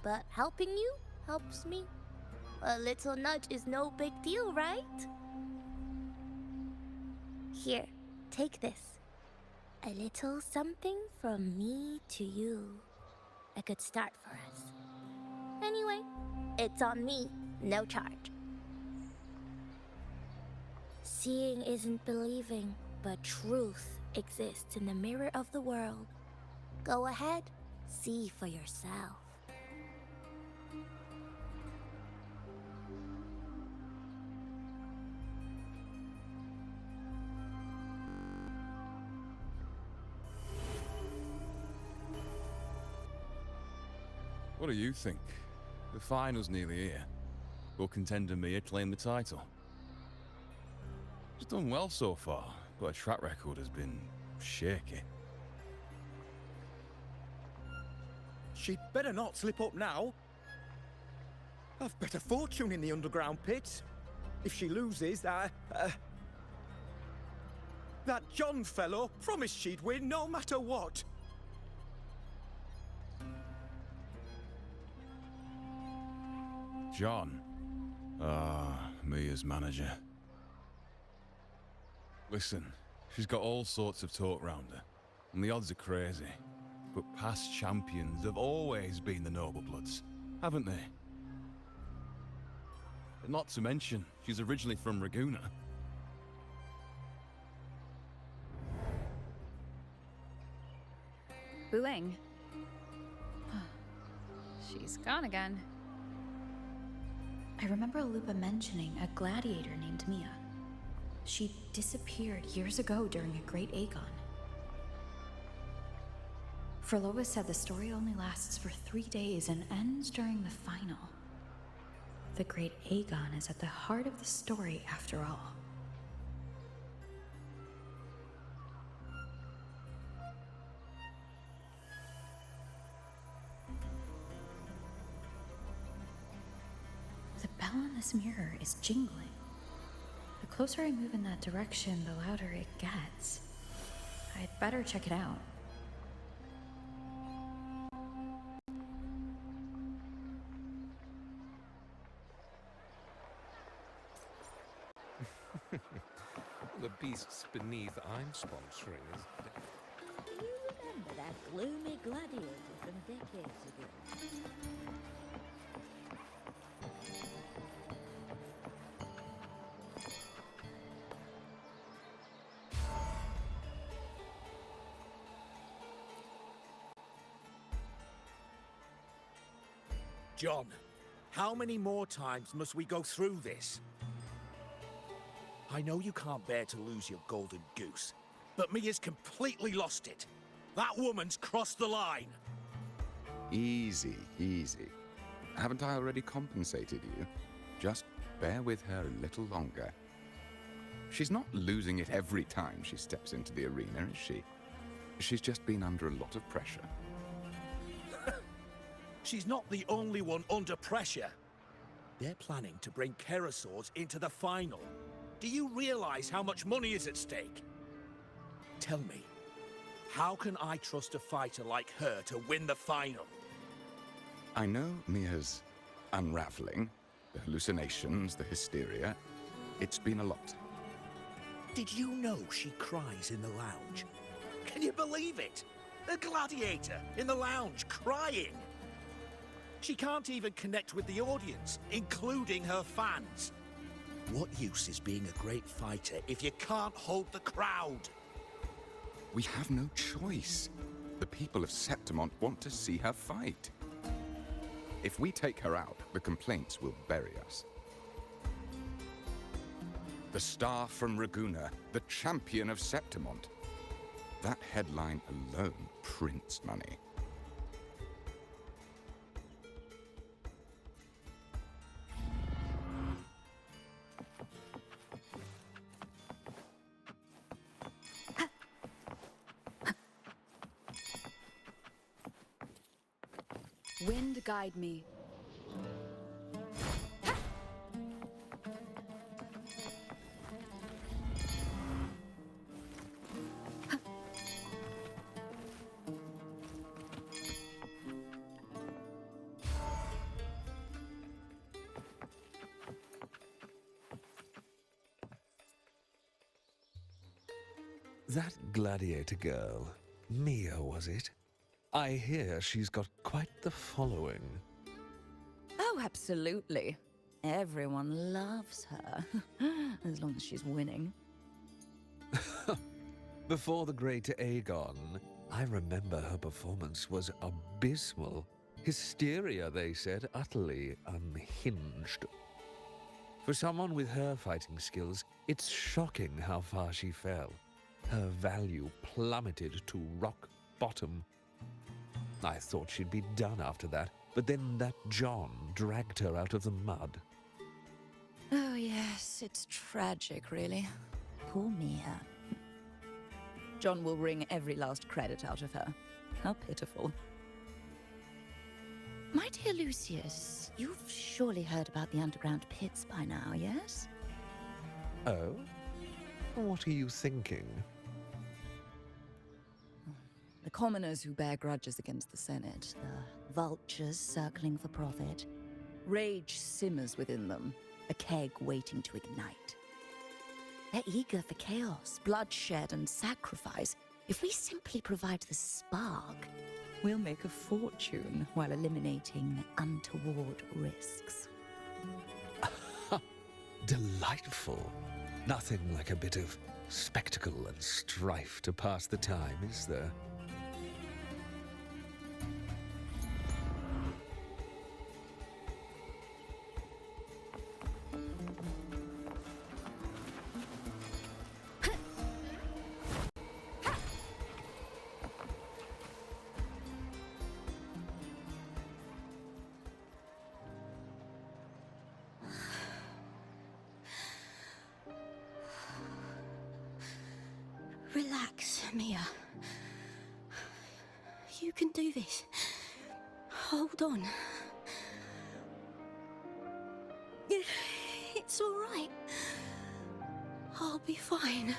But helping you helps me. A little nudge is no big deal, right? Here, take this. A little something from me to you. A good start for us. Anyway, it's on me, no charge. Seeing isn't believing, but truth exists in the mirror of the world. Go ahead, see for yourself. What do you think? The final's nearly here. Will contender Mia claim the title? She's done well so far, but her track record has been shaky. She'd better not slip up now. I've bet a fortune in the underground pits. If she loses, that John fellow promised she'd win no matter what. John? Mia's manager. Listen, she's got all sorts of talk round her, and the odds are crazy. but past champions have always been the noble bloods, haven't they? Not to mention, she's originally from Raguna. Bulang. She's gone again. I remember Lupa mentioning a gladiator named Mia. She disappeared years ago during a Great Aegon. Frolova said the story only lasts for 3 days and ends during the final. The Great Aegon is at the heart of the story after all. The bell on this mirror is jingling. The closer I move in that direction, the louder it gets. I'd better check it out. The beasts beneath I'm sponsoring is... Do you remember that gloomy gladiator from decades ago? John, how many more times must we go through this? I know you can't bear to lose your golden goose, but Mia's completely lost it. That woman's crossed the line. Easy, easy. Haven't I already compensated you? Just bear with her a little longer. She's not losing it every time she steps into the arena, is she? She's just been under a lot of pressure. She's not the only one under pressure. They're planning to bring Kerasaurs into the final. Do you realize how much money is at stake? Tell me, how can I trust a fighter like her to win the final? I know Mia's unraveling, the hallucinations, the hysteria. It's been a lot. Did you know she cries in the lounge? Can you believe it? A gladiator in the lounge crying. She can't even connect with the audience, including her fans. What use is being a great fighter if you can't hold the crowd? We have no choice. The people of Septimont want to see her fight. If we take her out, the complaints will bury us. The star from Raguna, the champion of Septimont. That headline alone prints money. Wind guide me. That gladiator girl, Mia, was it? I hear she's got quite the following. Oh, absolutely. Everyone loves her, as long as she's winning. Before the Great Aegon, I remember her performance was abysmal. Hysteria, they said, utterly unhinged. For someone with her fighting skills, it's shocking how far she fell. Her value plummeted to rock bottom. I thought she'd be done after that, but then that John dragged her out of the mud. Oh, yes, it's tragic, really. Poor Mia. John will wring every last credit out of her. How pitiful. My dear Lucius, you've surely heard about the underground pits by now, yes? Oh? What are you thinking? The commoners who bear grudges against the Senate, the vultures circling for profit. Rage simmers within them, a keg waiting to ignite. They're eager for chaos, bloodshed, and sacrifice. If we simply provide the spark, We'll make a fortune while eliminating untoward risks. Delightful. Nothing like a bit of spectacle and strife to pass the time, is there? Relax, Mia. You can do this. Hold on. It's all right. I'll be fine.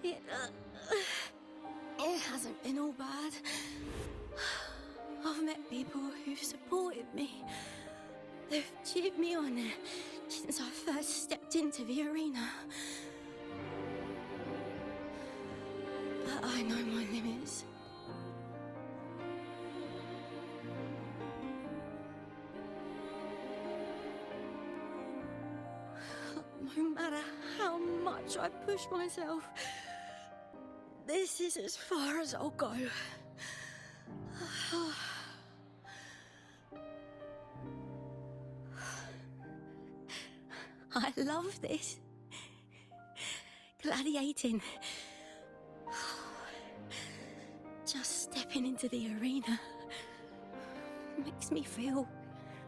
It hasn't been all bad. I've met people who've supported me. They've cheered me on since I first stepped into the arena. But I know my limits. No matter how much I push myself, this is as far as I'll go. I love this. Gladiating. Just stepping into the arena makes me feel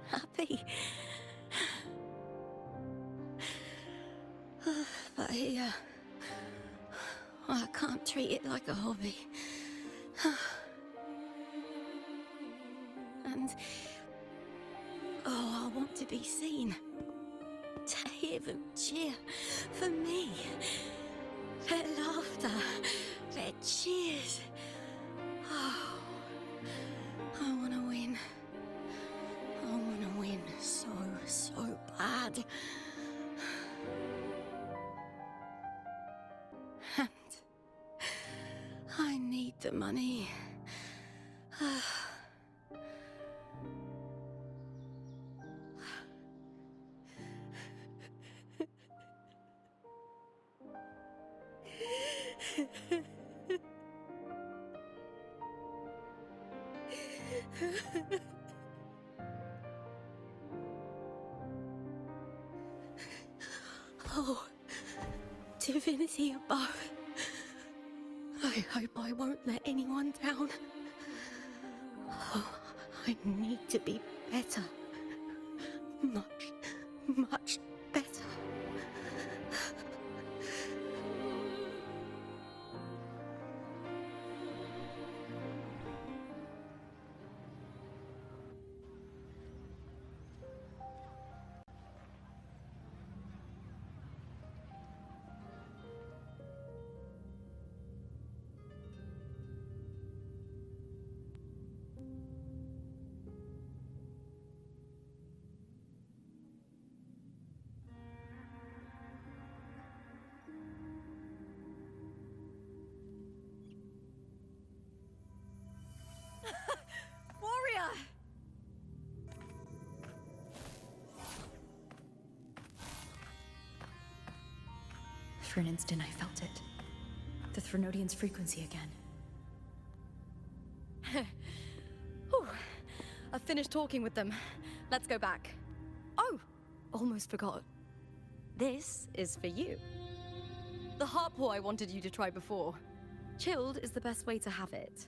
happy. But here, I can't treat it like a hobby. And, I want to be seen. To hear them cheer for me. Their laughter, their cheers. Oh, I want to win. I want to win so bad. And I need the money. Oh, divinity above. I hope I won't let anyone down. Oh, I need to be better. Much better. Warrior! For an instant, I felt it. The Threnodian's frequency again. Whew. I've finished talking with them. Let's go back. Oh, almost forgot. This is for you. The heart pour I wanted you to try before. Chilled is the best way to have it.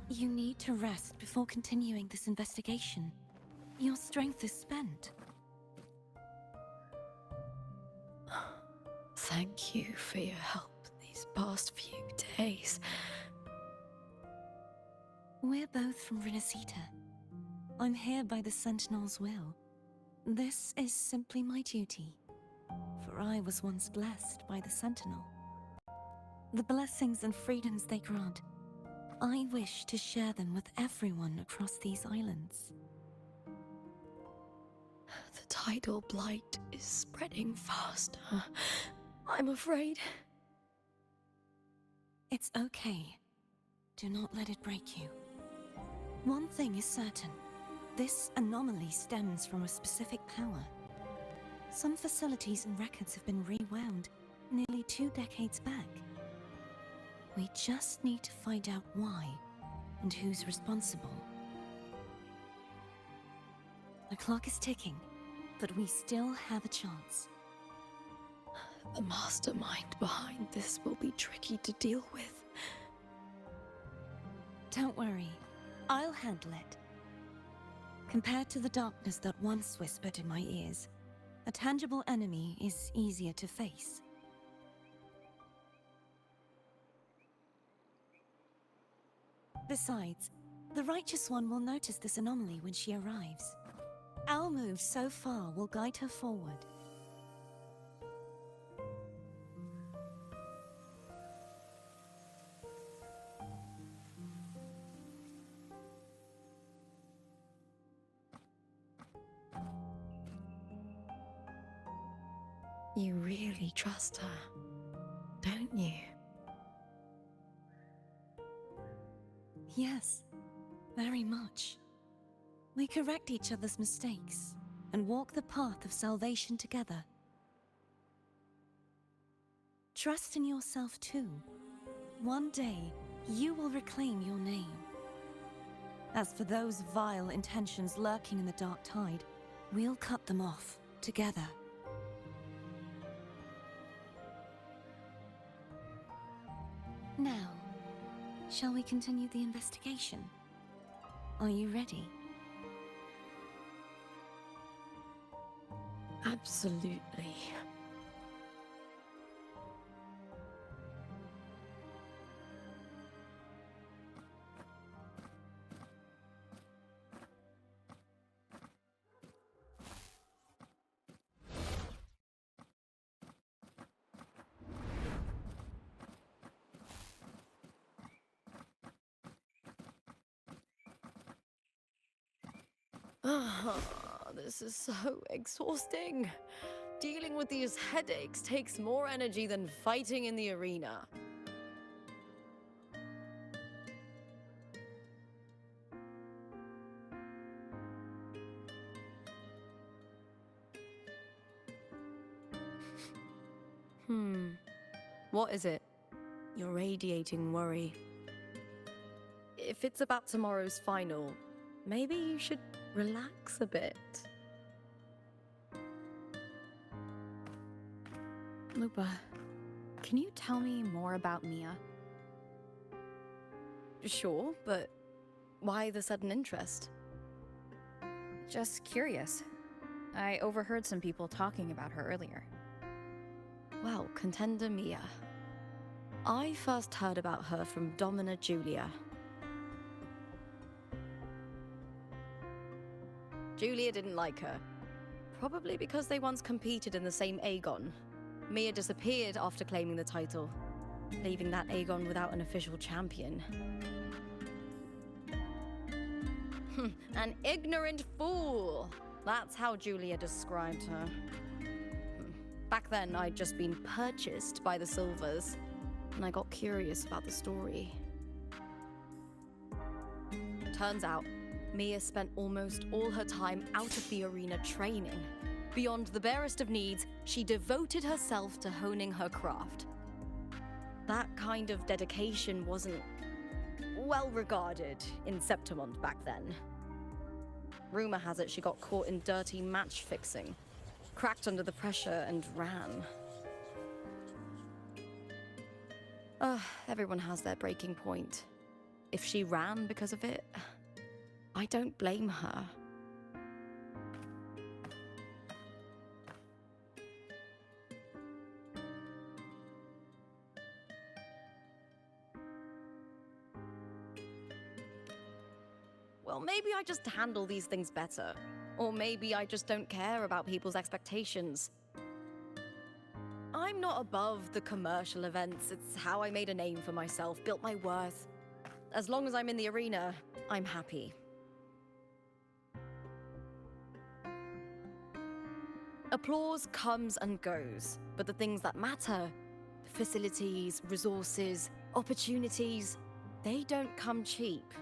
You need to rest before continuing this investigation. Your strength is spent. Thank you for your help these past few days. We're both from Rinascita. I'm here by the Sentinel's will. This is simply my duty. For I was once blessed by the Sentinel. the blessings and freedoms they grant, I wish to share them with everyone across these islands. The tidal blight is spreading faster. I'm afraid. It's okay. Do not let it break you. One thing is certain. This anomaly stems from a specific power. Some facilities and records have been rewound nearly 2 decades back. We just need to find out why and who's responsible. The clock is ticking, but we still have a chance. The mastermind behind this will be tricky to deal with. Don't worry, I'll handle it. Compared to the darkness that once whispered in my ears, a tangible enemy is easier to face. Besides, the Righteous One will notice this anomaly when she arrives. Our moves so far will guide her forward. You really trust her, don't you? Yes, very much. We correct each other's mistakes and walk the path of salvation together. Trust in yourself too. One day, you will reclaim your name. As for those vile intentions lurking in the dark tide, we'll cut them off together. Now, shall we continue the investigation? Are you ready? Absolutely. This is so exhausting. Dealing with these headaches takes more energy than fighting in the arena. What is it? You're radiating worry. If it's about tomorrow's final, maybe you should relax a bit. Lupa, can you tell me more about Mia? Sure, but why the sudden interest? Just curious. I overheard some people talking about her earlier. Well, contender Mia. I first heard about her from Domina Julia. Julia didn't like her. Probably because they once competed in the same Aegon. Mia disappeared after claiming the title, leaving that Aegon without an official champion. An ignorant fool! That's how Julia described her. Back then, I'd just been purchased by the Silvers, and I got curious about the story. Turns out, Mia spent almost all her time out of the arena training. Beyond the barest of needs, she devoted herself to honing her craft. That kind of dedication wasn't well regarded in Septimont back then. Rumor has it she got caught in dirty match fixing, cracked under the pressure and ran. Everyone has their breaking point. If she ran because of it, I don't blame her. Well, maybe I just handle these things better. Or maybe I just don't care about people's expectations. I I'm not above the commercial events. It's how I made a name for myself, built my worth. As long as I'm in the arena, I'm happy. Applause comes and goes, but the things that matter, facilities, resources, opportunities, they don't come cheap.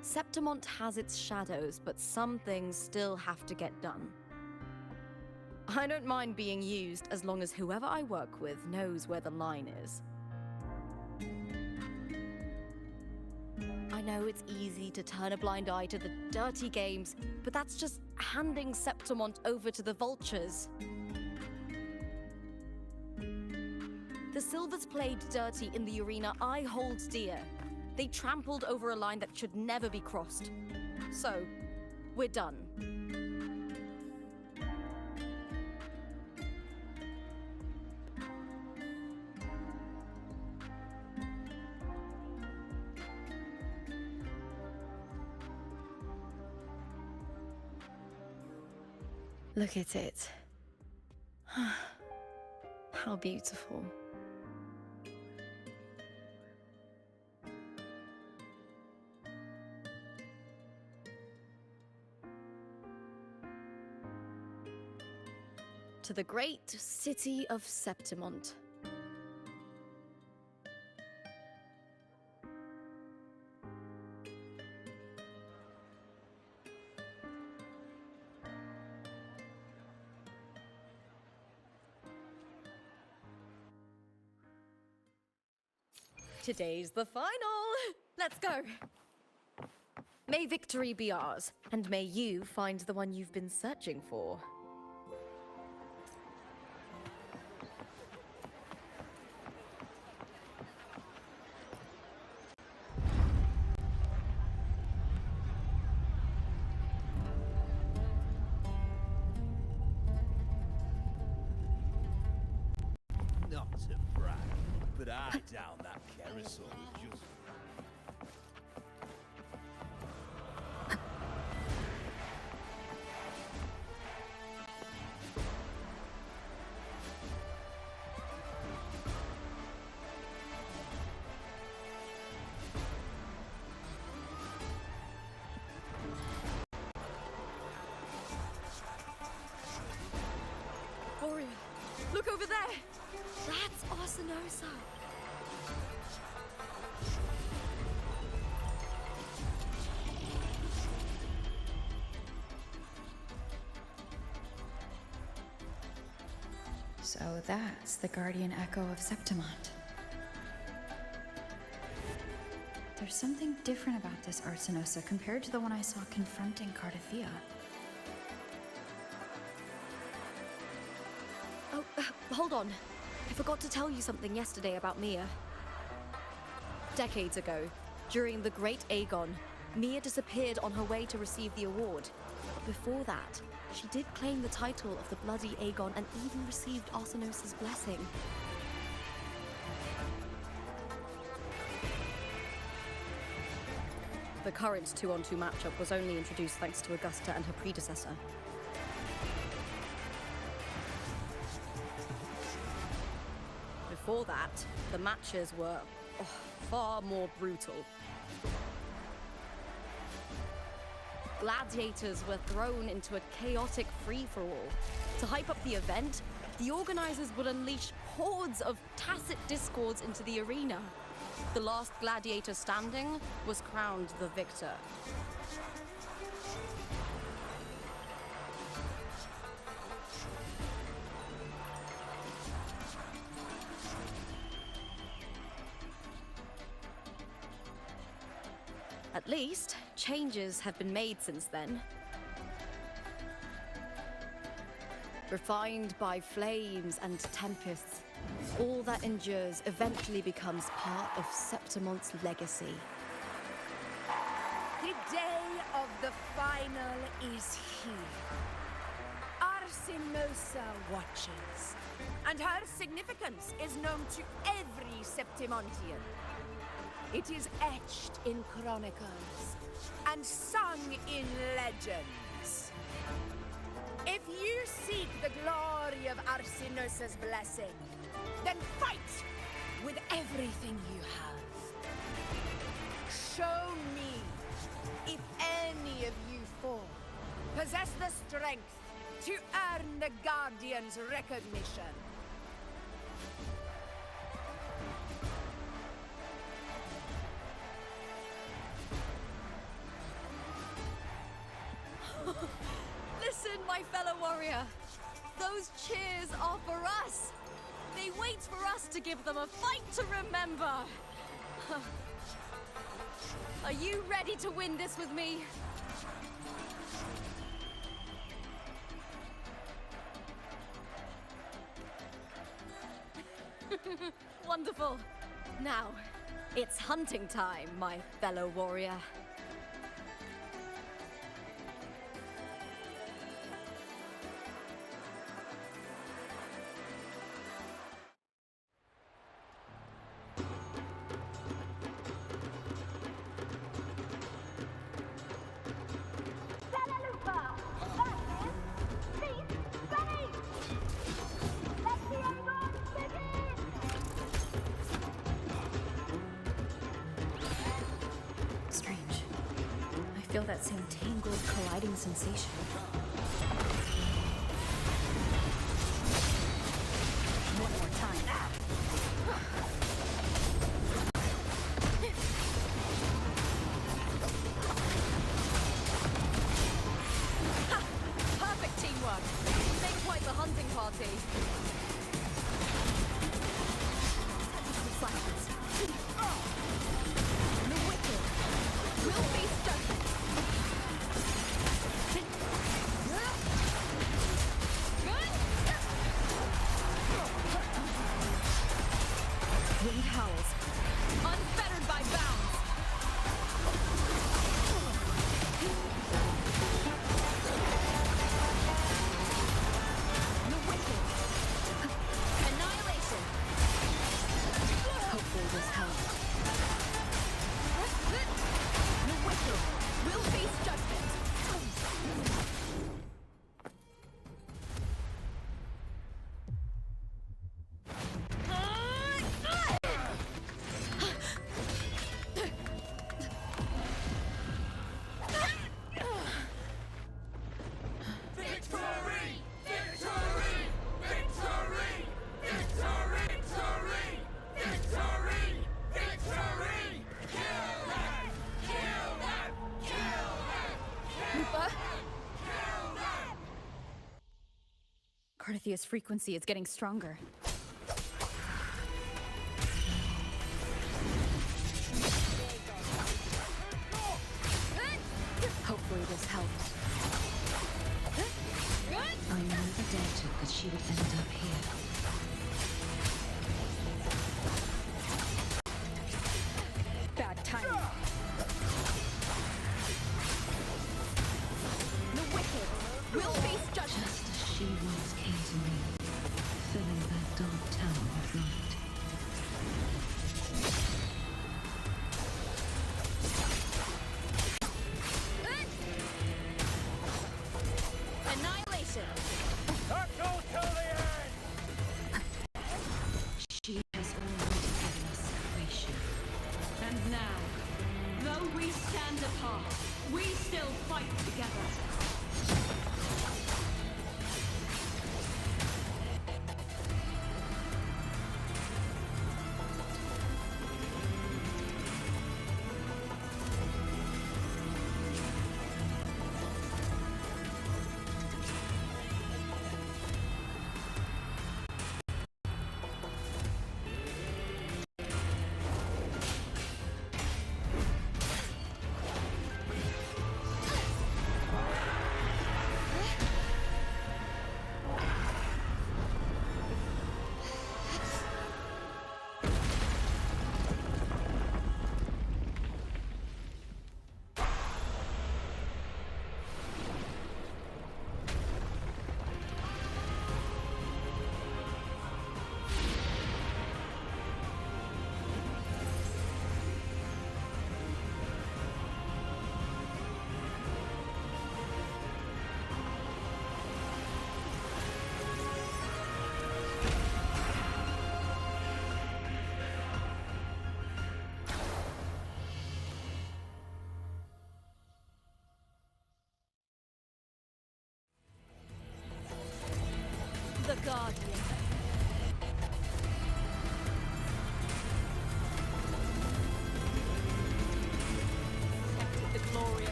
Septimont has its shadows, but some things still have to get done. I don't mind being used as long as whoever I work with knows where the line is. I know it's easy to turn a blind eye to the dirty games, but that's just handing Septimont over to the vultures. The Silvers played dirty in the arena I hold dear. They trampled over a line that should never be crossed. So, we're done. Look at it. How beautiful. To the great city of Septimont. Today's the final! Let's go! May victory be ours, and may you find the one you've been searching for. Not to brag, but I down that carousel was just... Warrior, look over there! That's Arsenosa! So that's the guardian echo of Septimont. There's something different about this Arsenosa compared to the one I saw confronting Cardathea. Oh, hold on. I forgot to tell you something yesterday about Mia. Decades ago, during the Great Aegon, Mia disappeared on her way to receive the award. But before that, she did claim the title of the Bloody Aegon and even received Arsenosa's blessing. The current 2-on-2 matchup was only introduced thanks to Augusta and her predecessor. Before that, the matches were far more brutal. Gladiators were thrown into a chaotic free-for-all. To hype up the event, the organizers would unleash hordes of tacit discords into the arena. The last gladiator standing was crowned the victor. At least, changes have been made since then. Refined by flames and tempests, all that endures eventually becomes part of Septimont's legacy. The day of the final is here. Arsenosa watches, and her significance is known to every Septimontian. It is etched in chronicles and sung in legends. If you seek the glory of Arsinosa's blessing, then fight with everything you have. Show me if any of you four possess the strength to earn the Guardian's recognition. Listen, my fellow warrior. Those cheers are for us. They wait for us to give them a fight to remember. Are you ready to win this with me? Wonderful. Now, it's hunting time, my fellow warrior. Strange. I feel that same tangled, colliding sensation. One more time. Ha! Perfect teamwork. Make quite the hunting party. Technical silence. The wicked will face judgment. Winged howls. Unfettered by bounds. The wicked. Annihilation. Hopefully this helps. The wicked will face judgment. Victory! Victory! Victory! Victory! Victory! Victory! Kill them! Kill them! Kill them! Lupa? Kill them! Cardathia's frequency is getting stronger. Hopefully this helps. I never doubted that she would end up here. Bad timing. The wicked will face judgment. Just as she once came to me, filling that dark tower with light. Annihilation. She has already given us separation. And now, though we stand apart, we still fight together.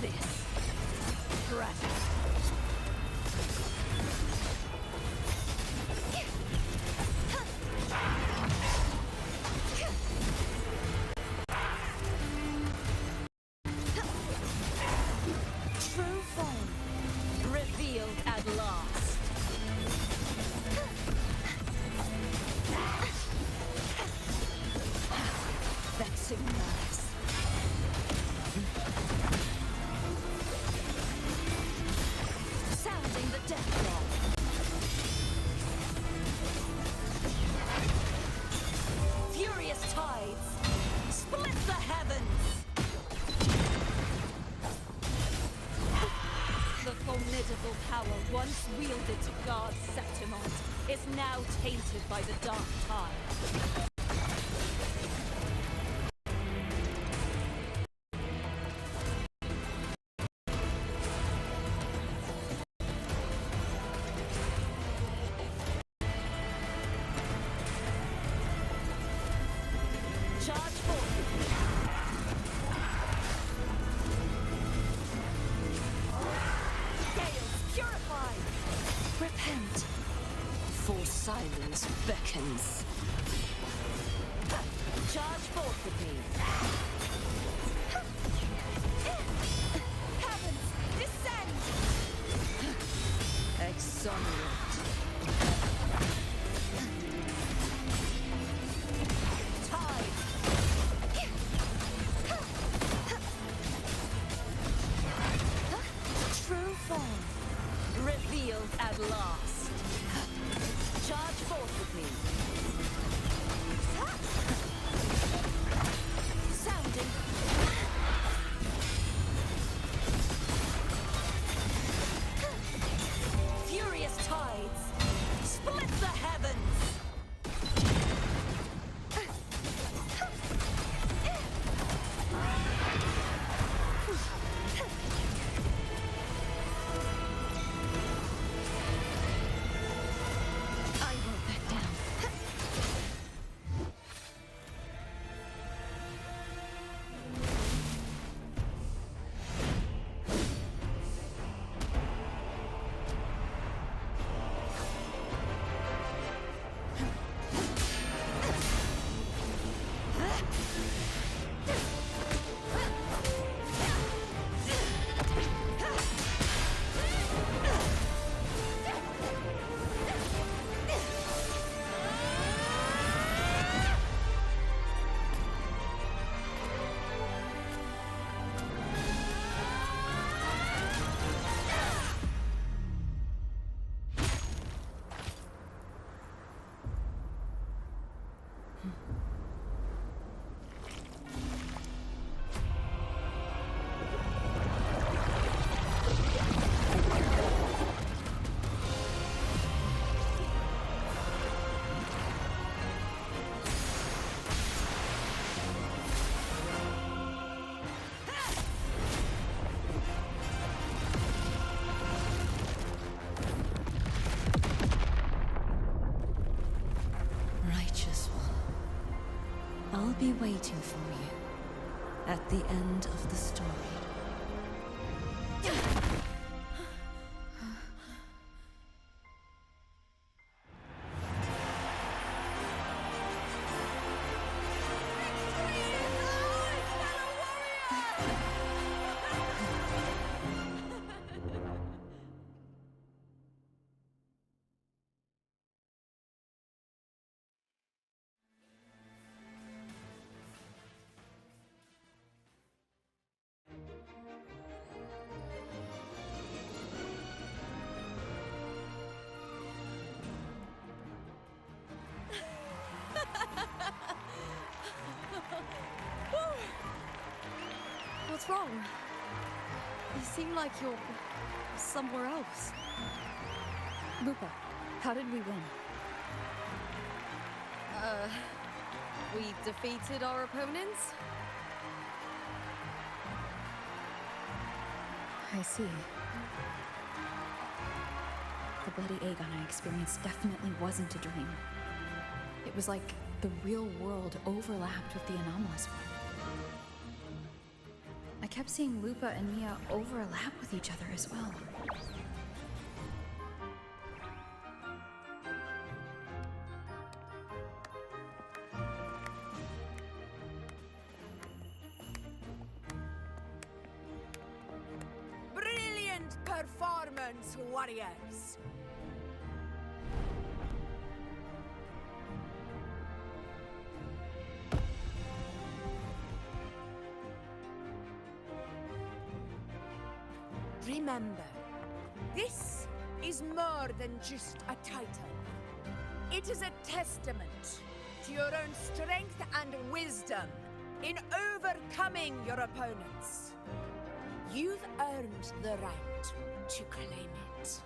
this. Tragic. True form revealed at last. Vexing malice. Sounding the death gong. Furious tides split the heavens. The formidable power once wielded to guard Septimont is now tainted by the dark tide. Charge forth. Gales purified. Repent. For silence beckons. Charge forth with me. Heavens, descend. Exonerate. Tide. True form revealed at last. Charge forth with me. Sounding. Furious tides split the heavens. I won't back down. Righteous one, I'll be waiting for you at the end of the story. What's wrong? You seem like you're somewhere else. Lupa, how did we win? We defeated our opponents? I see. The bloody Aegon I experienced definitely wasn't a dream. It was like the real world overlapped with the anomalous one. I kept seeing Lupa and Mia overlap with each other as well. Brilliant performance, warriors! Remember, this is more than just a title. It is a testament to your own strength and wisdom in overcoming your opponents. You've earned the right to claim it.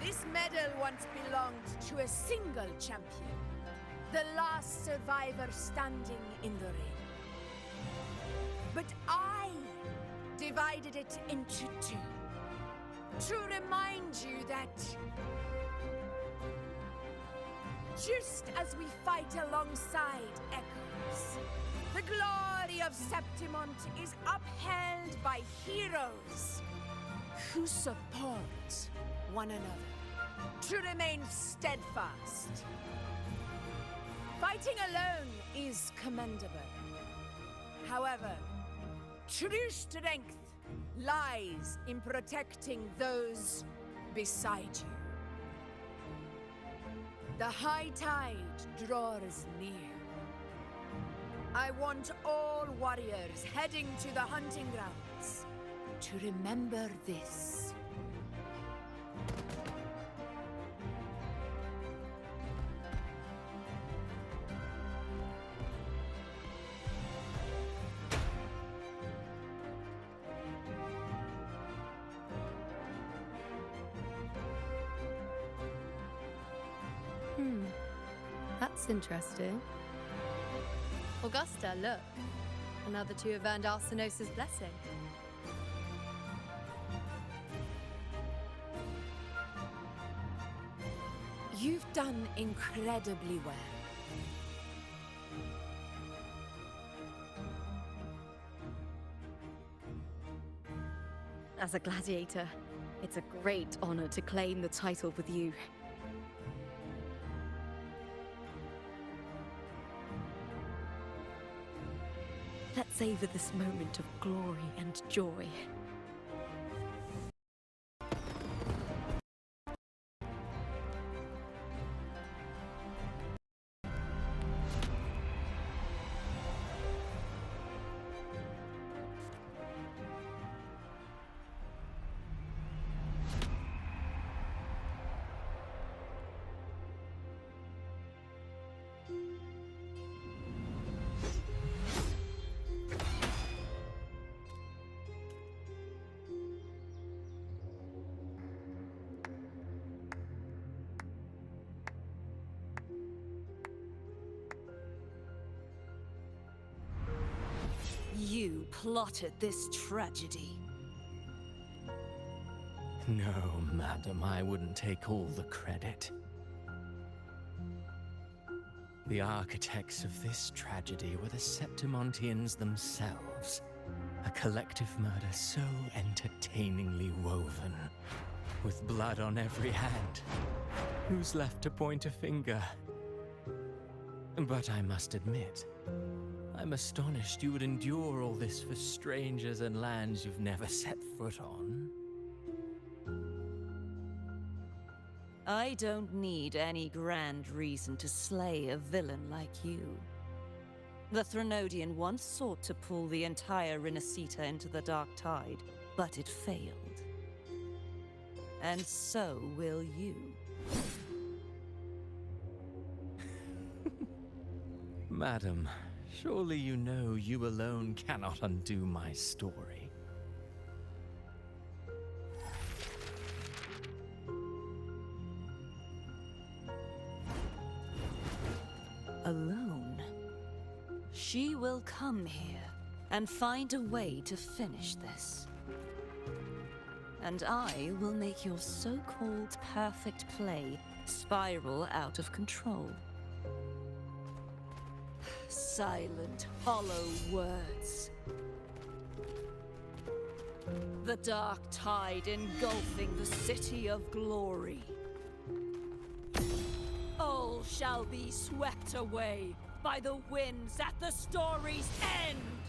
This medal once belonged to a single champion, the last survivor standing in the ring. But I divided it into two, to remind you that just as we fight alongside echoes, the glory of Septimont is upheld by heroes who support one another, to remain steadfast. Fighting alone is commendable. However, true strength lies in protecting those beside you. The high tide draws near. I want all warriors heading to the hunting grounds to remember this. That's interesting. Augusta, look. Another two have earned Arsenos's blessing. You've done incredibly well. As a gladiator, it's a great honor to claim the title with you. Let's savor this moment of glory and joy. You plotted this tragedy. No, madam, I wouldn't take all the credit. The architects of this tragedy were the Septimontians themselves. A collective murder so entertainingly woven. With blood on every hand. Who's left to point a finger? But I must admit, I'm astonished you would endure all this for strangers and lands you've never set foot on. I don't need any grand reason to slay a villain like you. The Threnodian once sought to pull the entire Rinascita into the Dark Tide, but it failed. And so will you. Madam, surely you know you alone cannot undo my story. Alone? She will come here and find a way to finish this. And I will make your so-called perfect play spiral out of control. Silent, hollow words. The dark tide engulfing the city of glory. All shall be swept away by the winds at the story's end!